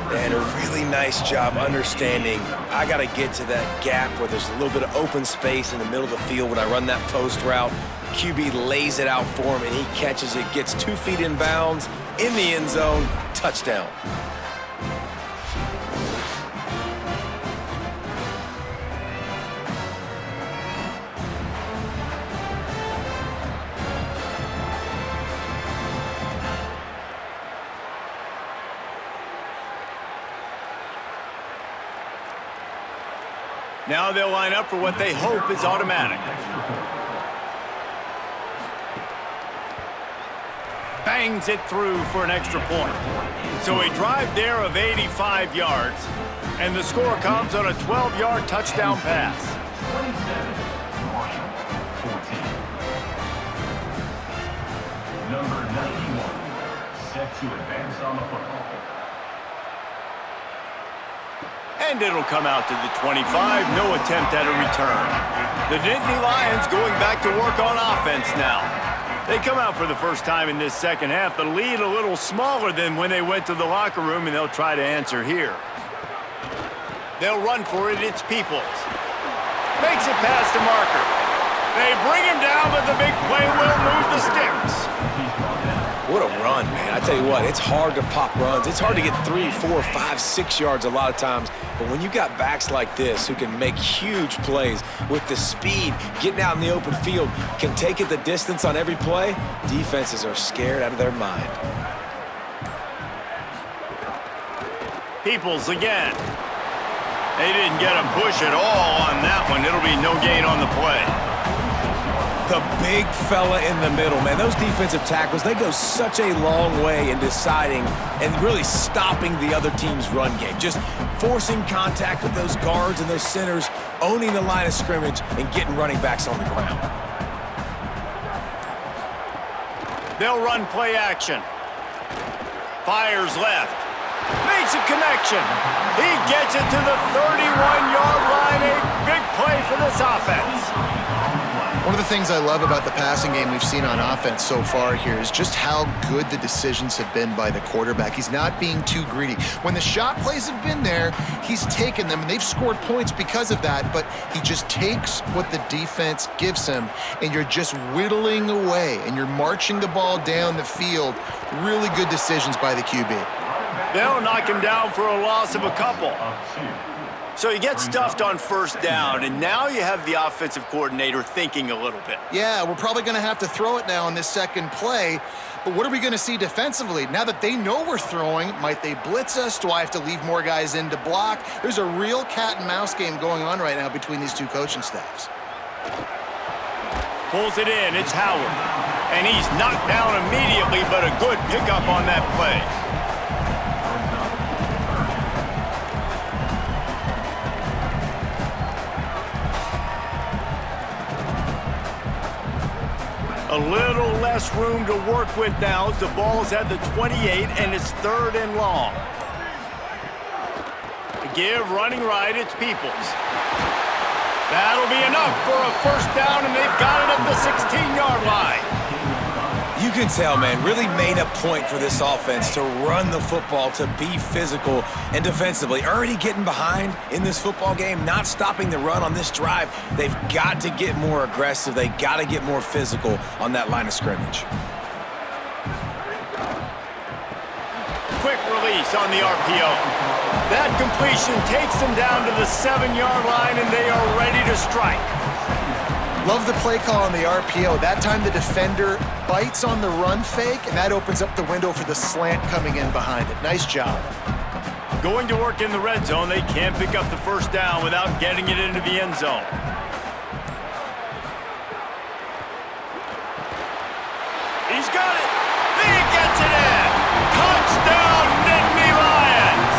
S4: And a really nice job understanding I got to get to that gap where there's a little bit of open space in the middle of the field when I run that post route. QB lays it out for him, and he catches it, gets 2 feet in bounds, in the end zone, touchdown.
S1: Now they'll line up for what they hope is automatic. Bangs it through for an extra point. So a drive there of 85 yards, and the score comes on a 12-yard touchdown pass.
S5: 27, Marshall, 14. Number 91, set to advance on the football.
S1: And it'll come out to the 25, no attempt at a return. The Nittany Lions going back to work on offense now. They come out for the first time in this second half. The lead a little smaller than when they went to the locker room, and they'll try to answer here. They'll run for it, it's Peoples. Makes it past the marker. They bring him down, but the big play will move the sticks.
S4: What a run, man. I tell you what, it's hard to pop runs. It's hard to get 3, 4, 5, 6 yards a lot of times. But when you got backs like this who can make huge plays with the speed, getting out in the open field, can take it the distance on every play, defenses are scared out of their mind.
S1: Peoples again. They didn't get a push at all on that one. It'll be no gain on the play.
S4: The big fella in the middle, man. Those defensive tackles, they go such a long way in deciding and really stopping the other team's run game. Just forcing contact with those guards and those centers, owning the line of scrimmage, and getting running backs on the ground.
S1: They'll run play action. Fires left. Makes a connection. He gets it to the 31-yard line. A big play for this offense.
S3: One of the things I love about the passing game we've seen on offense so far here is just how good the decisions have been by the quarterback. He's not being too greedy. When the shot plays have been there, he's taken them, and they've scored points because of that, but he just takes what the defense gives him, and you're just whittling away, and you're marching the ball down the field. Really good decisions by the QB.
S1: They'll knock him down for a loss of a couple. So you get stuffed on first down, and now you have the offensive coordinator thinking a little bit.
S3: Yeah, we're probably going to have to throw it now in this second play, but what are we going to see defensively? Now that they know we're throwing, might they blitz us? Do I have to leave more guys in to block? There's a real cat and mouse game going on right now between these two coaching staffs.
S1: Pulls it in, it's Howard. And he's knocked down immediately, but a good pickup on that play. A little less room to work with now as the ball's at the 28 and it's 3rd and long. The give, running right, it's Peoples. That'll be enough for a first down, and they've got it at the 16-yard line.
S4: You can tell, man, really made a point for this offense to run the football, to be physical and defensively. Already getting behind in this football game, not stopping the run on this drive. They've got to get more aggressive. They got to get more physical on that line of scrimmage.
S1: quick release on the RPO. That completion takes them down to the 7-yard line, and they are ready to strike.
S3: Love the play call on the RPO. That time the defender bites on the run fake, and that opens up the window for the slant coming in behind it. Nice job.
S1: Going to work in the red zone, they can't pick up the first down without getting it into the end zone. He's got it. He gets it in. Touchdown, Nittany Lions.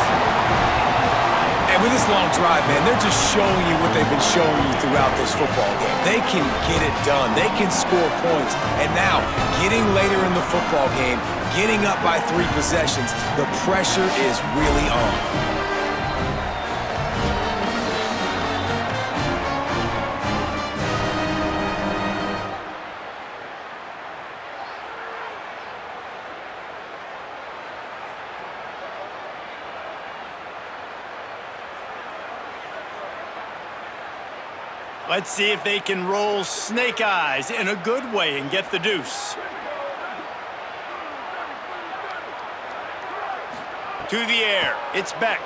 S4: And with this long drive, man, they're just showing you what they've been showing you throughout this football game. They can get it done. They can score points. And now, getting later in the football game, getting up by 3 possessions, the pressure is really on.
S1: Let's see if they can roll snake eyes in a good way and get the deuce. To the air, it's Beck.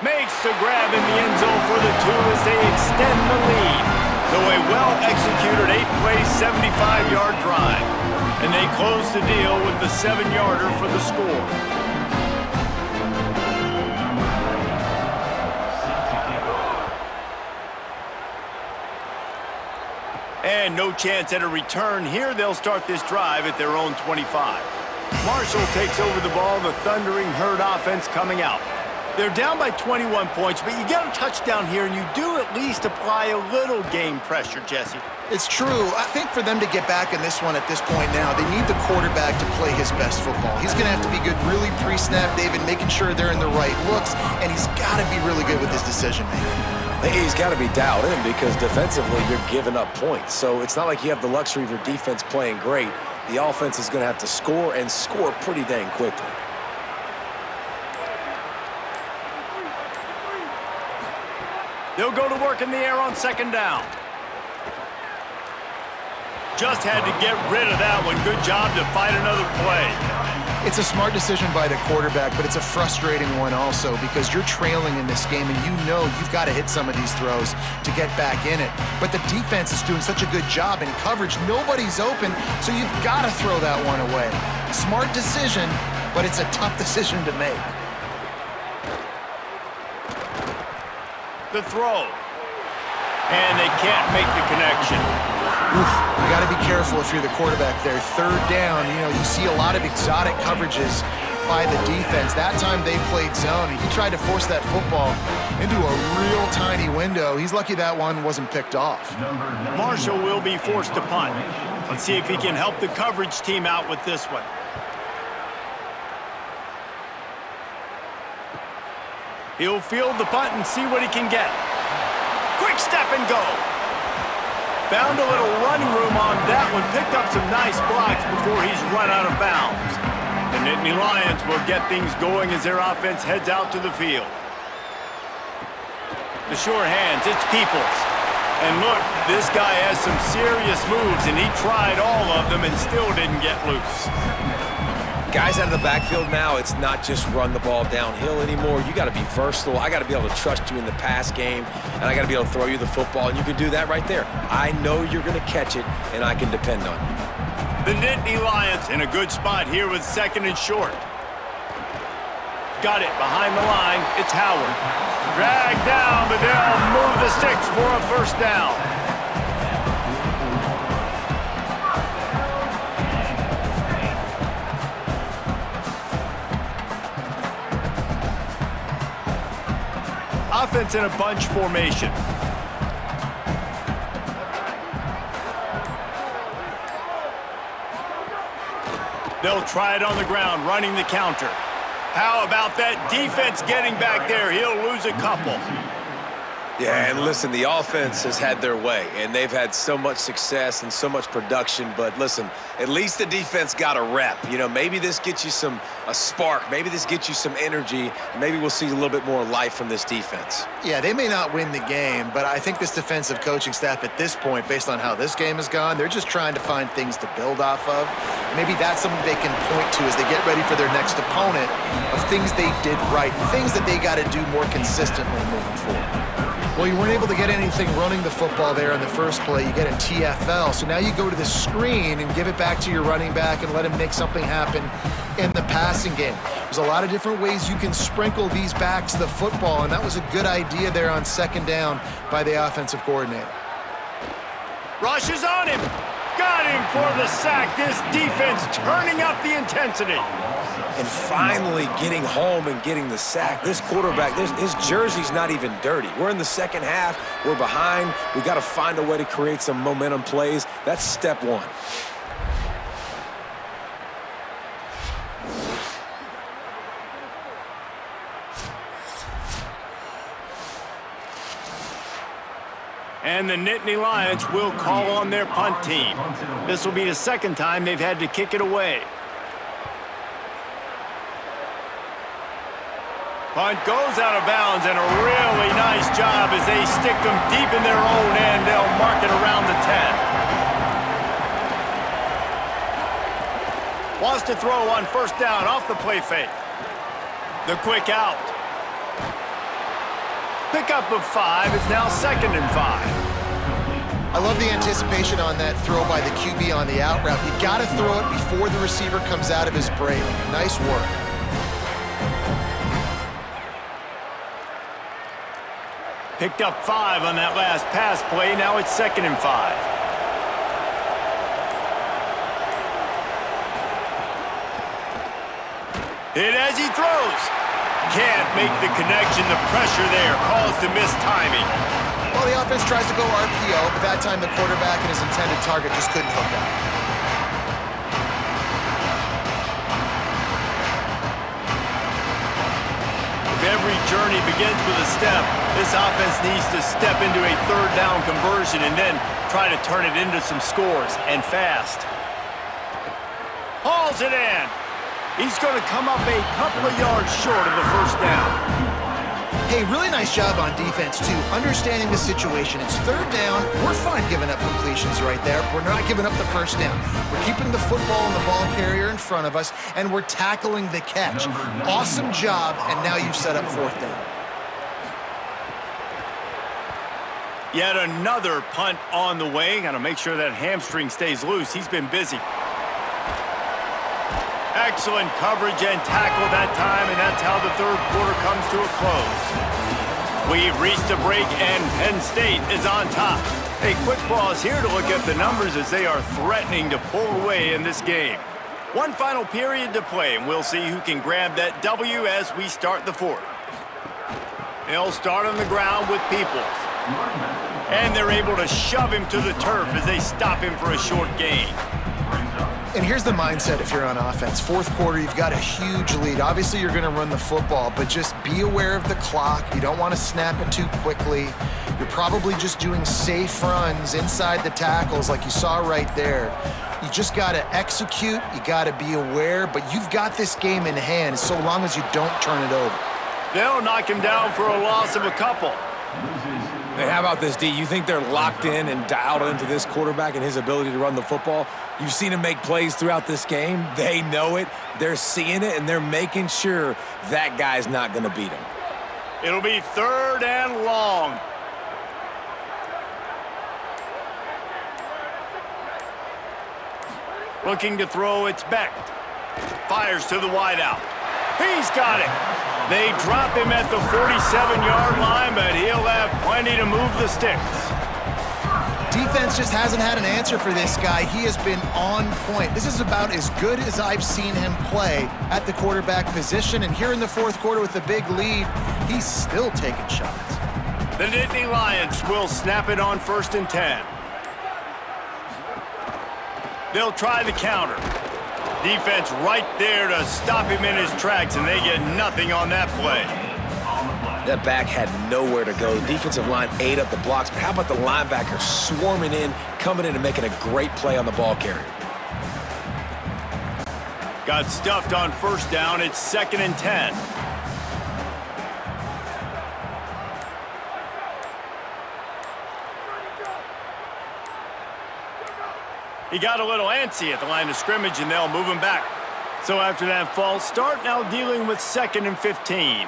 S1: Makes the grab in the end zone for the 2 as they extend the lead. So a well-executed 8-play, 75-yard drive. And they close the deal with the 7-yarder for the score. And no chance at a return here. They'll start this drive at their own 25. Marshall takes over the ball. The Thundering Herd offense coming out. They're down by 21 points, but you get a touchdown here, and you do at least apply a little game pressure, Jesse.
S3: It's true. I think for them to get back in this one at this point now, they need the quarterback to play his best football. He's going to have to be good really pre-snap, David, making sure they're in the right looks, and he's got to be really good with his decision-making.
S4: He's got to be dialed in because defensively you're giving up points. So it's not like you have the luxury of your defense playing great. The offense is going to have to score and score pretty dang quickly.
S1: They'll go to work in the air on 2nd down. Just had to get rid of that one. Good job to fight another play.
S3: It's a smart decision by the quarterback, but it's a frustrating one also because you're trailing in this game and you know you've got to hit some of these throws to get back in it. But the defense is doing such a good job in coverage. Nobody's open, so you've got to throw that one away. Smart decision, but it's a tough decision to make.
S1: The throw. And they can't make the connection.
S3: Oof, you got to be careful if you're the quarterback there. 3rd down, you see a lot of exotic coverages by the defense. That time they played zone, and he tried to force that football into a real tiny window. He's lucky that one wasn't picked off.
S1: Marshall will be forced to punt. Let's see if he can help the coverage team out with this one. He'll field the punt and see what he can get. Quick step and go. Found a little running room on that one. Picked up some nice blocks before he's run out of bounds. The Nittany Lions will get things going as their offense heads out to the field. The sure hands, it's Peoples. And look, this guy has some serious moves, and he tried all of them and still didn't get loose.
S4: Guys out of the backfield now, it's not just run the ball downhill anymore. You got to be versatile. I got to be able to trust you in the pass game, and I got to be able to throw you the football, and you can do that right there. I know you're going to catch it, and I can depend on you.
S1: The Nittany Lions in a good spot here with 2nd and short. Got it behind the line. It's Howard. Dragged down, but they'll move the sticks for a 1st down. Offense in a bunch formation. They'll try it on the ground, running the counter. How about that defense getting back there? He'll lose a couple.
S4: Yeah, and listen, the offense has had their way, and they've had so much success and so much production. But listen, at least the defense got a rep. You know, maybe this gets you a spark. Maybe this gets you some energy. Maybe we'll see a little bit more life from this defense.
S3: Yeah, they may not win the game, but I think this defensive coaching staff at this point, based on how this game has gone, they're just trying to find things to build off of. Maybe that's something they can point to as they get ready for their next opponent of things they did right, things that they got to do more consistently moving forward. Well, you weren't able to get anything running the football there in the first play. You get a TFL. So now you go to the screen and give it back to your running back and let him make something happen in the passing game. There's a lot of different ways you can sprinkle these backs the football, and that was a good idea there on second down by the offensive coordinator.
S1: Rushes on him. Got him for the sack. This defense turning up the intensity.
S4: And finally getting home and getting the sack. This quarterback, his jersey's not even dirty. We're in the second half. We're behind. We got to find a way to create some momentum plays. That's step one.
S1: And the Nittany Lions will call on their punt team. This will be the second time they've had to kick it away. Punt goes out of bounds, and a really nice job as they stick them deep in their own end. They'll mark it around the 10. Wants to throw on first down off the play fake. The quick out. Pickup of 5 is now 2nd and 5.
S3: I love the anticipation on that throw by the QB on the out route. You got to throw it before the receiver comes out of his break. Nice work.
S1: Picked up 5 on that last pass play. Now it's 2nd and 5. Hit as he throws. Can't make the connection. The pressure there caused the missed timing.
S3: Well, the offense tries to go RPO, but that time the quarterback and his intended target just couldn't hook up.
S1: If every journey begins with a step, this offense needs to step into a third down conversion and then try to turn it into some scores, and fast. Hauls it in. He's going to come up a couple of yards short of the first down.
S3: Hey, really nice job on defense, too. Understanding the situation. It's third down. We're fine giving up completions right there. We're not giving up the first down. We're keeping the football and the ball carrier in front of us, and we're tackling the catch. Awesome job, and now you've set up fourth down.
S1: Yet another punt on the way. Got to make sure that hamstring stays loose. He's been busy. Excellent coverage and tackle that time, and that's how the third quarter comes to a close. We've reached a break, and Penn State is on top. A quick pause here to look at the numbers as they are threatening to pull away in this game. One final period to play, and we'll see who can grab that W as we start the fourth. They'll start on the ground with Peoples. And they're able to shove him to the turf as they stop him for a short gain.
S3: And here's the mindset if you're on offense. Fourth quarter, you've got a huge lead. Obviously, you're going to run the football, but just be aware of the clock. You don't want to snap it too quickly. You're probably just doing safe runs inside the tackles like you saw right there. You just got to execute. You got to be aware, but you've got this game in hand so long as you don't turn it over.
S1: They'll knock him down for a loss of a couple.
S4: Hey, how about this, D? You think they're locked in and dialed into this quarterback and his ability to run the football? You've seen him make plays throughout this game. They know it. They're seeing it, and they're making sure that guy's not going to beat him.
S1: It'll be 3rd and long. Looking to throw, it's Beck. Fires to the wideout. He's got it. They drop him at the 47-yard line, but he'll have plenty to move the sticks.
S3: Defense just hasn't had an answer for this guy. He has been on point. This is about as good as I've seen him play at the quarterback position. And here in the fourth quarter with a big lead, he's still taking shots.
S1: The Nittany Lions will snap it on 1st and 10. They'll try the counter. Defense right there to stop him in his tracks, and they get nothing on that play.
S4: That back had nowhere to go. The defensive line ate up the blocks, but how about the linebacker swarming in, coming in and making a great play on the ball carrier?
S1: Got stuffed on first down. It's 2nd and 10. He got a little antsy at the line of scrimmage, and they'll move him back. So after that false start, now dealing with 2nd and 15.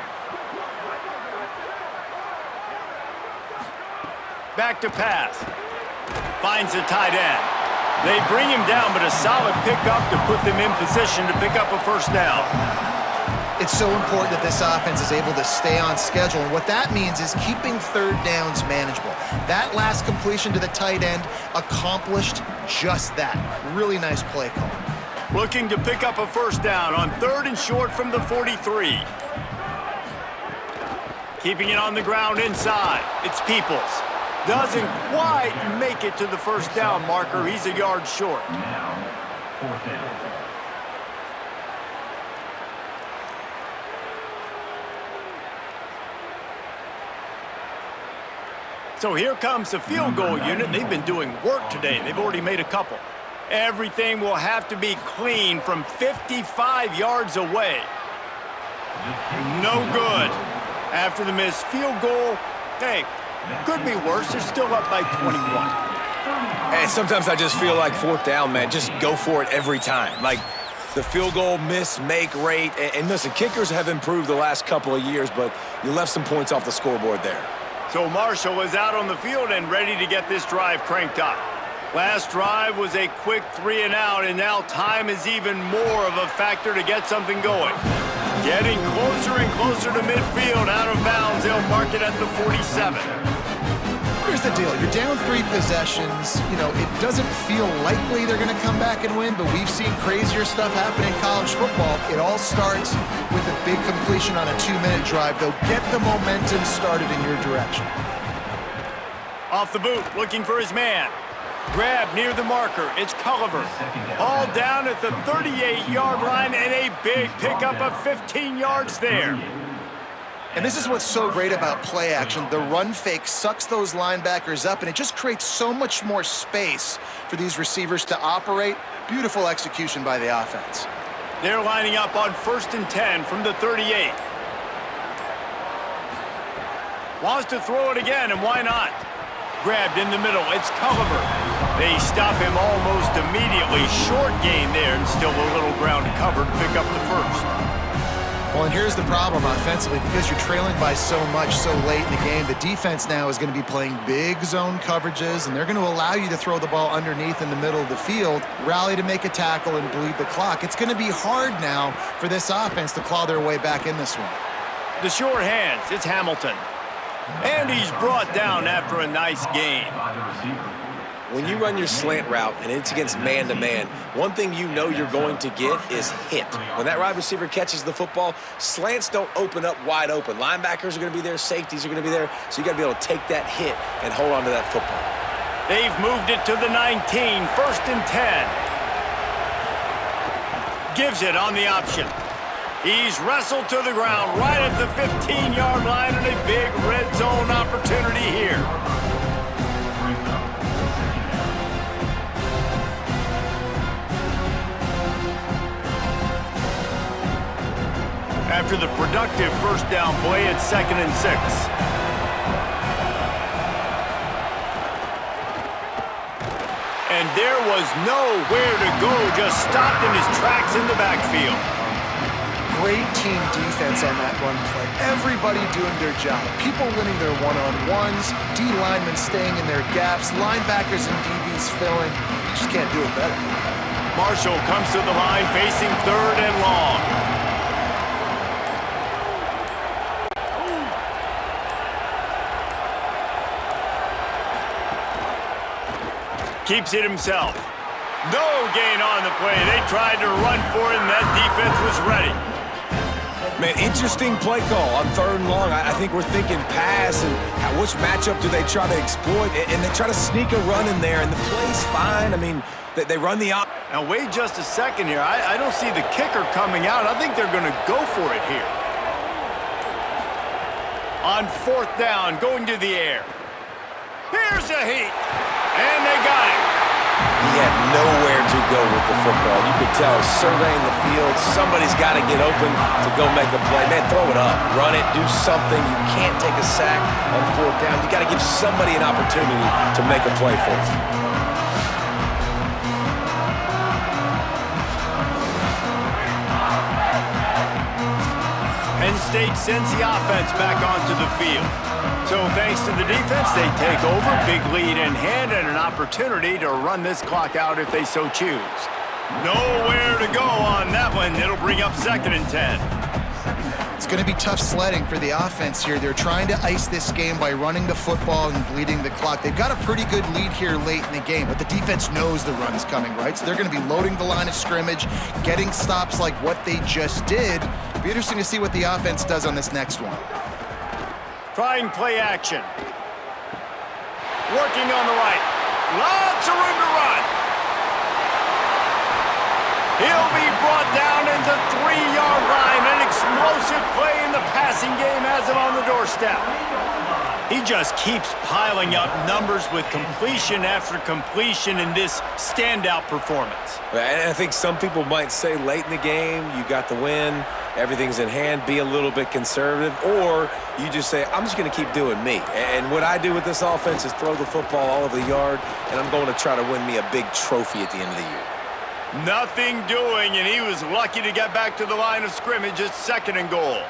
S1: Back to pass. Finds the tight end. They bring him down, but a solid pickup to put them in position to pick up a first down.
S3: It's so important that this offense is able to stay on schedule, and what that means is keeping third downs manageable. That last completion to the tight end accomplished just that. Really nice play call.
S1: Looking to pick up a first down on 3rd and short from the 43. Keeping it on the ground inside. It's Peoples. Doesn't quite make it to the first down marker. He's a yard short.
S5: Now, 4th down.
S1: So here comes the field goal unit. They've been doing work today. They've already made a couple. Everything will have to be clean from 55 yards away. No good. After the missed field goal, hey, could be worse. They're still up by 21.
S4: And sometimes I just feel like 4th down, man, just go for it every time. Like the field goal miss-make rate. And listen, kickers have improved the last couple of years, but you left some points off the scoreboard there.
S1: So Marshall is out on the field and ready to get this drive cranked up. Last drive was a quick 3 and out, and now time is even more of a factor to get something going. Getting closer and closer to midfield, out of bounds. They'll mark it at the 47.
S3: Here's the deal. You're down 3 possessions. You know, it doesn't feel likely they're going to come back and win, but we've seen crazier stuff happen in college football. It all starts with a big completion on a 2-minute drive. They'll get the momentum started in your direction.
S1: Off the boot, looking for his man. Grab near the marker. It's Culliver. All down at the 38-yard line, and a big pickup of 15 yards there.
S3: And this is what's so great about play action. The run fake sucks those linebackers up, and it just creates so much more space for these receivers to operate. Beautiful execution by the offense.
S1: They're lining up on 1st and 10 from the 38. Wants to throw it again, and why not? Grabbed in the middle. It's Culliver. They stop him almost immediately. Short gain there, and still a little ground to cover to pick up the first.
S3: Well, and here's the problem offensively. Because you're trailing by so much so late in the game, the defense now is going to be playing big zone coverages, and they're going to allow you to throw the ball underneath in the middle of the field, rally to make a tackle, and bleed the clock. It's going to be hard now for this offense to claw their way back in this one.
S1: The short hands, it's Hamilton. And he's brought down after a nice gain.
S4: When you run your slant route and it's against man-to-man, one thing you know you're going to get is hit. When that wide receiver catches the football, slants don't open up wide open. Linebackers are going to be there, safeties are going to be there, so you got to be able to take that hit and hold on to that football.
S1: They've moved it to the 19, 1st and 10. Gives it on the option. He's wrestled to the ground right at the 15-yard line, and a big red zone opportunity here. After the productive first down play, it's 2nd and 6. And there was nowhere to go, just stopped in his tracks in the backfield.
S3: Great team defense on that run play. Everybody doing their job. People winning their one-on-ones, D linemen staying in their gaps, linebackers and DBs filling. You just can't do it better.
S1: Marshall comes to the line facing 3rd and long. Keeps it himself. No gain on the play. They tried to run for it, and that defense was ready.
S4: Man, interesting play call on 3rd and long. I think we're thinking pass and which matchup do they try to exploit, and they try to sneak a run in there, and the play's fine. I mean, they run the op.
S1: Now, wait just a second here. I don't see the kicker coming out. I think they're going to go for it here. On 4th down, going to the air. Here's a heat. And they got it.
S4: He had nowhere to go with the football. You could tell, surveying the field, somebody's got to get open to go make a play. Man, throw it up, run it, do something. You can't take a sack on 4th down. You got to give somebody an opportunity to make a play for you.
S1: Penn State sends the offense back onto the field. So thanks to the defense, they take over, big lead in hand, and an opportunity to run this clock out if they so choose. Nowhere to go on that one. It'll bring up 2nd and 10.
S3: It's going to be tough sledding for the offense here. They're trying to ice this game by running the football and bleeding the clock. They've got a pretty good lead here late in the game, but the defense knows the run's coming, right? So they're going to be loading the line of scrimmage, getting stops like what they just did. It'll be interesting to see what the offense does on this next one.
S1: Trying play action. Working on the right. Lots of room to run. He'll be brought down at the 3-yard line. An explosive play in the passing game has him on the doorstep. He just keeps piling up numbers with completion after completion in this standout performance.
S4: And I think some people might say late in the game, you got the win, everything's in hand, be a little bit conservative, or you just say, I'm just going to keep doing me. And what I do with this offense is throw the football all over the yard, and I'm going to try to win me a big trophy at the end of the year.
S1: Nothing doing, and he was lucky to get back to the line of scrimmage at 2nd and goal.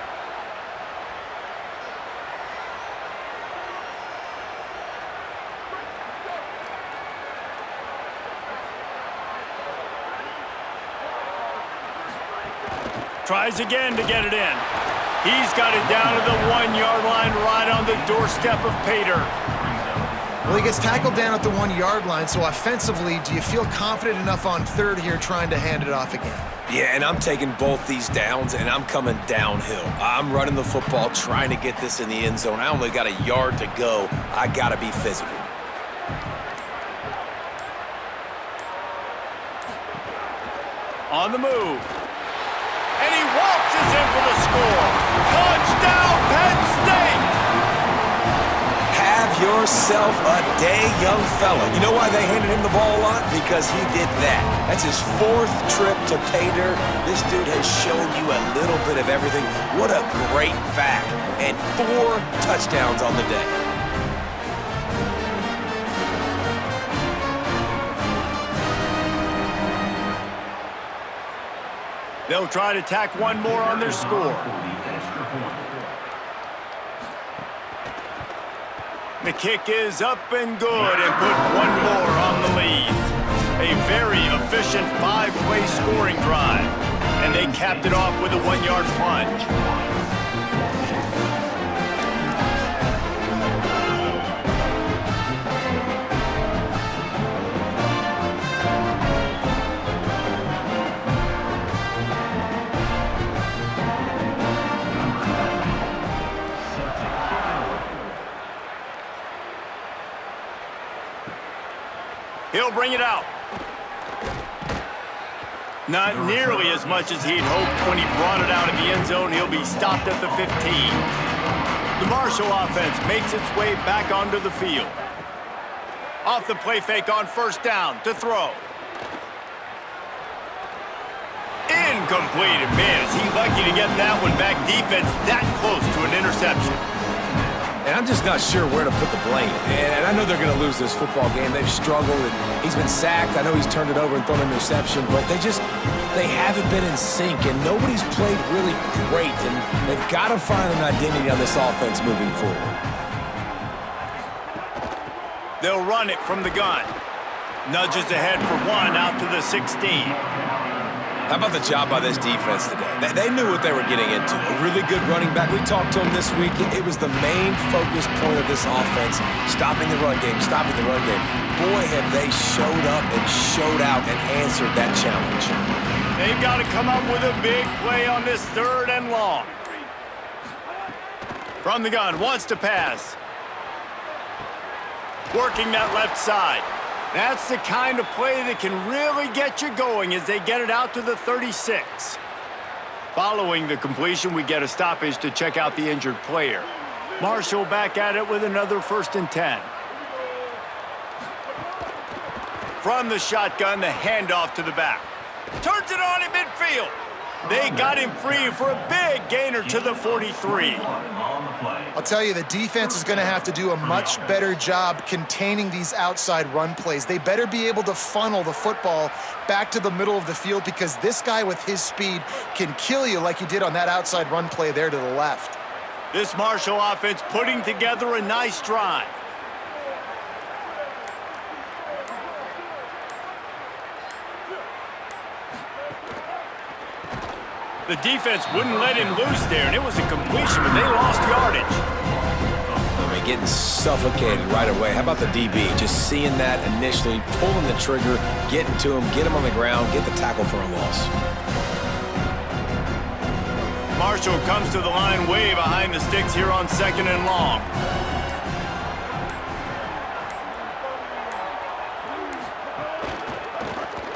S1: Tries again to get it in. He's got it down to the 1-yard line right on the doorstep of Pater.
S3: Well, he gets tackled down at the 1-yard line, so offensively, do you feel confident enough on 3rd here trying to hand it off again?
S4: Yeah, and I'm taking both these downs, and I'm coming downhill. I'm running the football, trying to get this in the end zone. I only got a yard to go. I got to be physical.
S1: On the move. And he waltzes in for the score. Touchdown, Penn State!
S4: Have yourself a day, young fella. You know why they handed him the ball a lot? Because he did that. That's his 4th trip to Pater. This dude has shown you a little bit of everything. What a great back. And 4 touchdowns on the day.
S1: They'll try to tack one more on their score. The kick is up and good and put one more on the lead. A very efficient 5-play scoring drive. And they capped it off with a 1-yard plunge. He'll bring it out. Not nearly as much as he'd hoped when he brought it out of the end zone. He'll be stopped at the 15. The Marshall offense makes its way back onto the field. Off the play fake on 1st down to throw. Incomplete. And man, is he lucky to get that one back. Defense that close to an interception.
S4: And I'm just not sure where to put the blame. And I know they're going to lose this football game. They've struggled, and he's been sacked. I know he's turned it over and thrown an interception, but they haven't been in sync, and nobody's played really great, and they've got to find an identity on this offense moving forward.
S1: They'll run it from the gun. Nudges ahead for 1 out to the 16.
S4: How about the job by this defense today? They knew what they were getting into. A really good running back. We talked to him this week. It was the main focus point of this offense, stopping the run game, stopping the run game. Boy, have they showed up and showed out and answered that challenge.
S1: They've got to come up with a big play on this 3rd and long. From the gun, wants to pass. Working that left side. That's the kind of play that can really get you going as they get it out to the 36. Following the completion, we get a stoppage to check out the injured player. Marshall back at it with another 1st and 10. From the shotgun, the handoff to the back. Turns it on in midfield. They got him free for a big gainer to the 43.
S3: I'll tell you, the defense is going to have to do a much better job containing these outside run plays. They better be able to funnel the football back to the middle of the field because this guy with his speed can kill you like he did on that outside run play there to the left.
S1: This Marshall offense putting together a nice drive. The defense wouldn't let him loose there, and it was a completion, but they lost yardage.
S4: I mean, getting suffocated right away. How about the DB? Just seeing that initially, pulling the trigger, getting to him, get him on the ground, get the tackle for a loss.
S1: Marshall comes to the line way behind the sticks here on 2nd and long.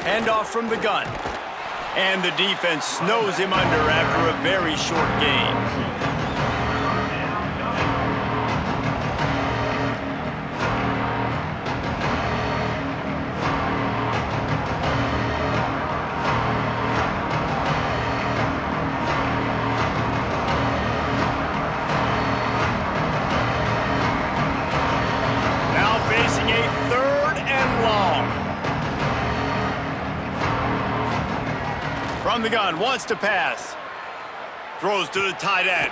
S1: Handoff from the gun. And the defense snows him under after a very short gain. Now facing a 3rd and long. From the gun, wants to pass. Throws to the tight end.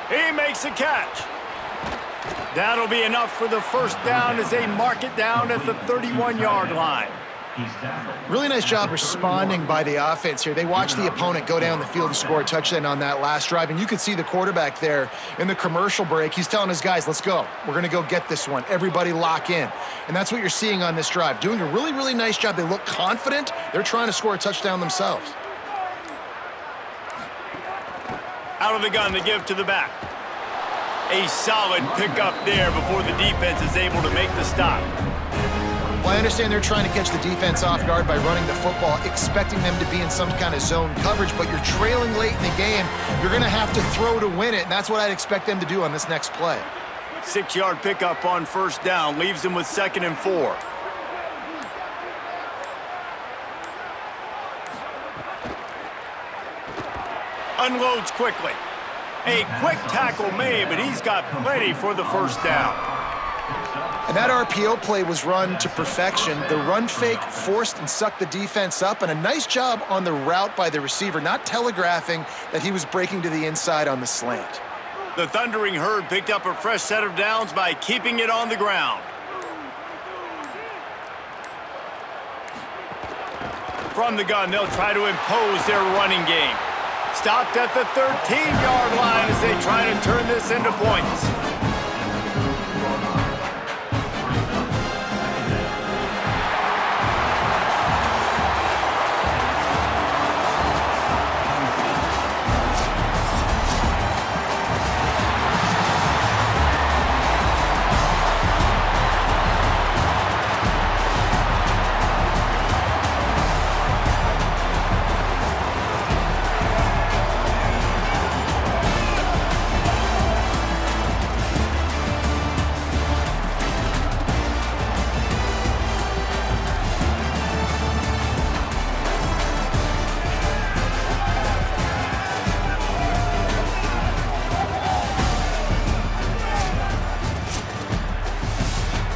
S1: He makes a catch. That'll be enough for the 1st down as they mark it down at the 31-yard line.
S3: Really nice job responding by the offense here. They watched the opponent go down the field and score a touchdown on that last drive, and you could see the quarterback there in the commercial break. He's telling his guys, let's go. We're going to go get this one. Everybody lock in. And that's what you're seeing on this drive. Doing a really, really nice job. They look confident. They're trying to score a touchdown themselves.
S1: Out of the gun, the give to the back. A solid pickup there before the defense is able to make the stop.
S3: Well, I understand they're trying to catch the defense off guard by running the football, expecting them to be in some kind of zone coverage, but you're trailing late in the game. You're going to have to throw to win it, and that's what I'd expect them to do on this next play.
S1: 6-yard pickup on 1st down, leaves them with 2nd and 4. Unloads quickly. A quick tackle made, but he's got plenty for the 1st down.
S3: And that RPO play was run to perfection. The run fake forced and sucked the defense up, and a nice job on the route by the receiver, not telegraphing that he was breaking to the inside on the slant.
S1: The Thundering Herd picked up a fresh set of downs by keeping it on the ground. From the gun, they'll try to impose their running game. Stopped at the 13-yard line as they try to turn this into points.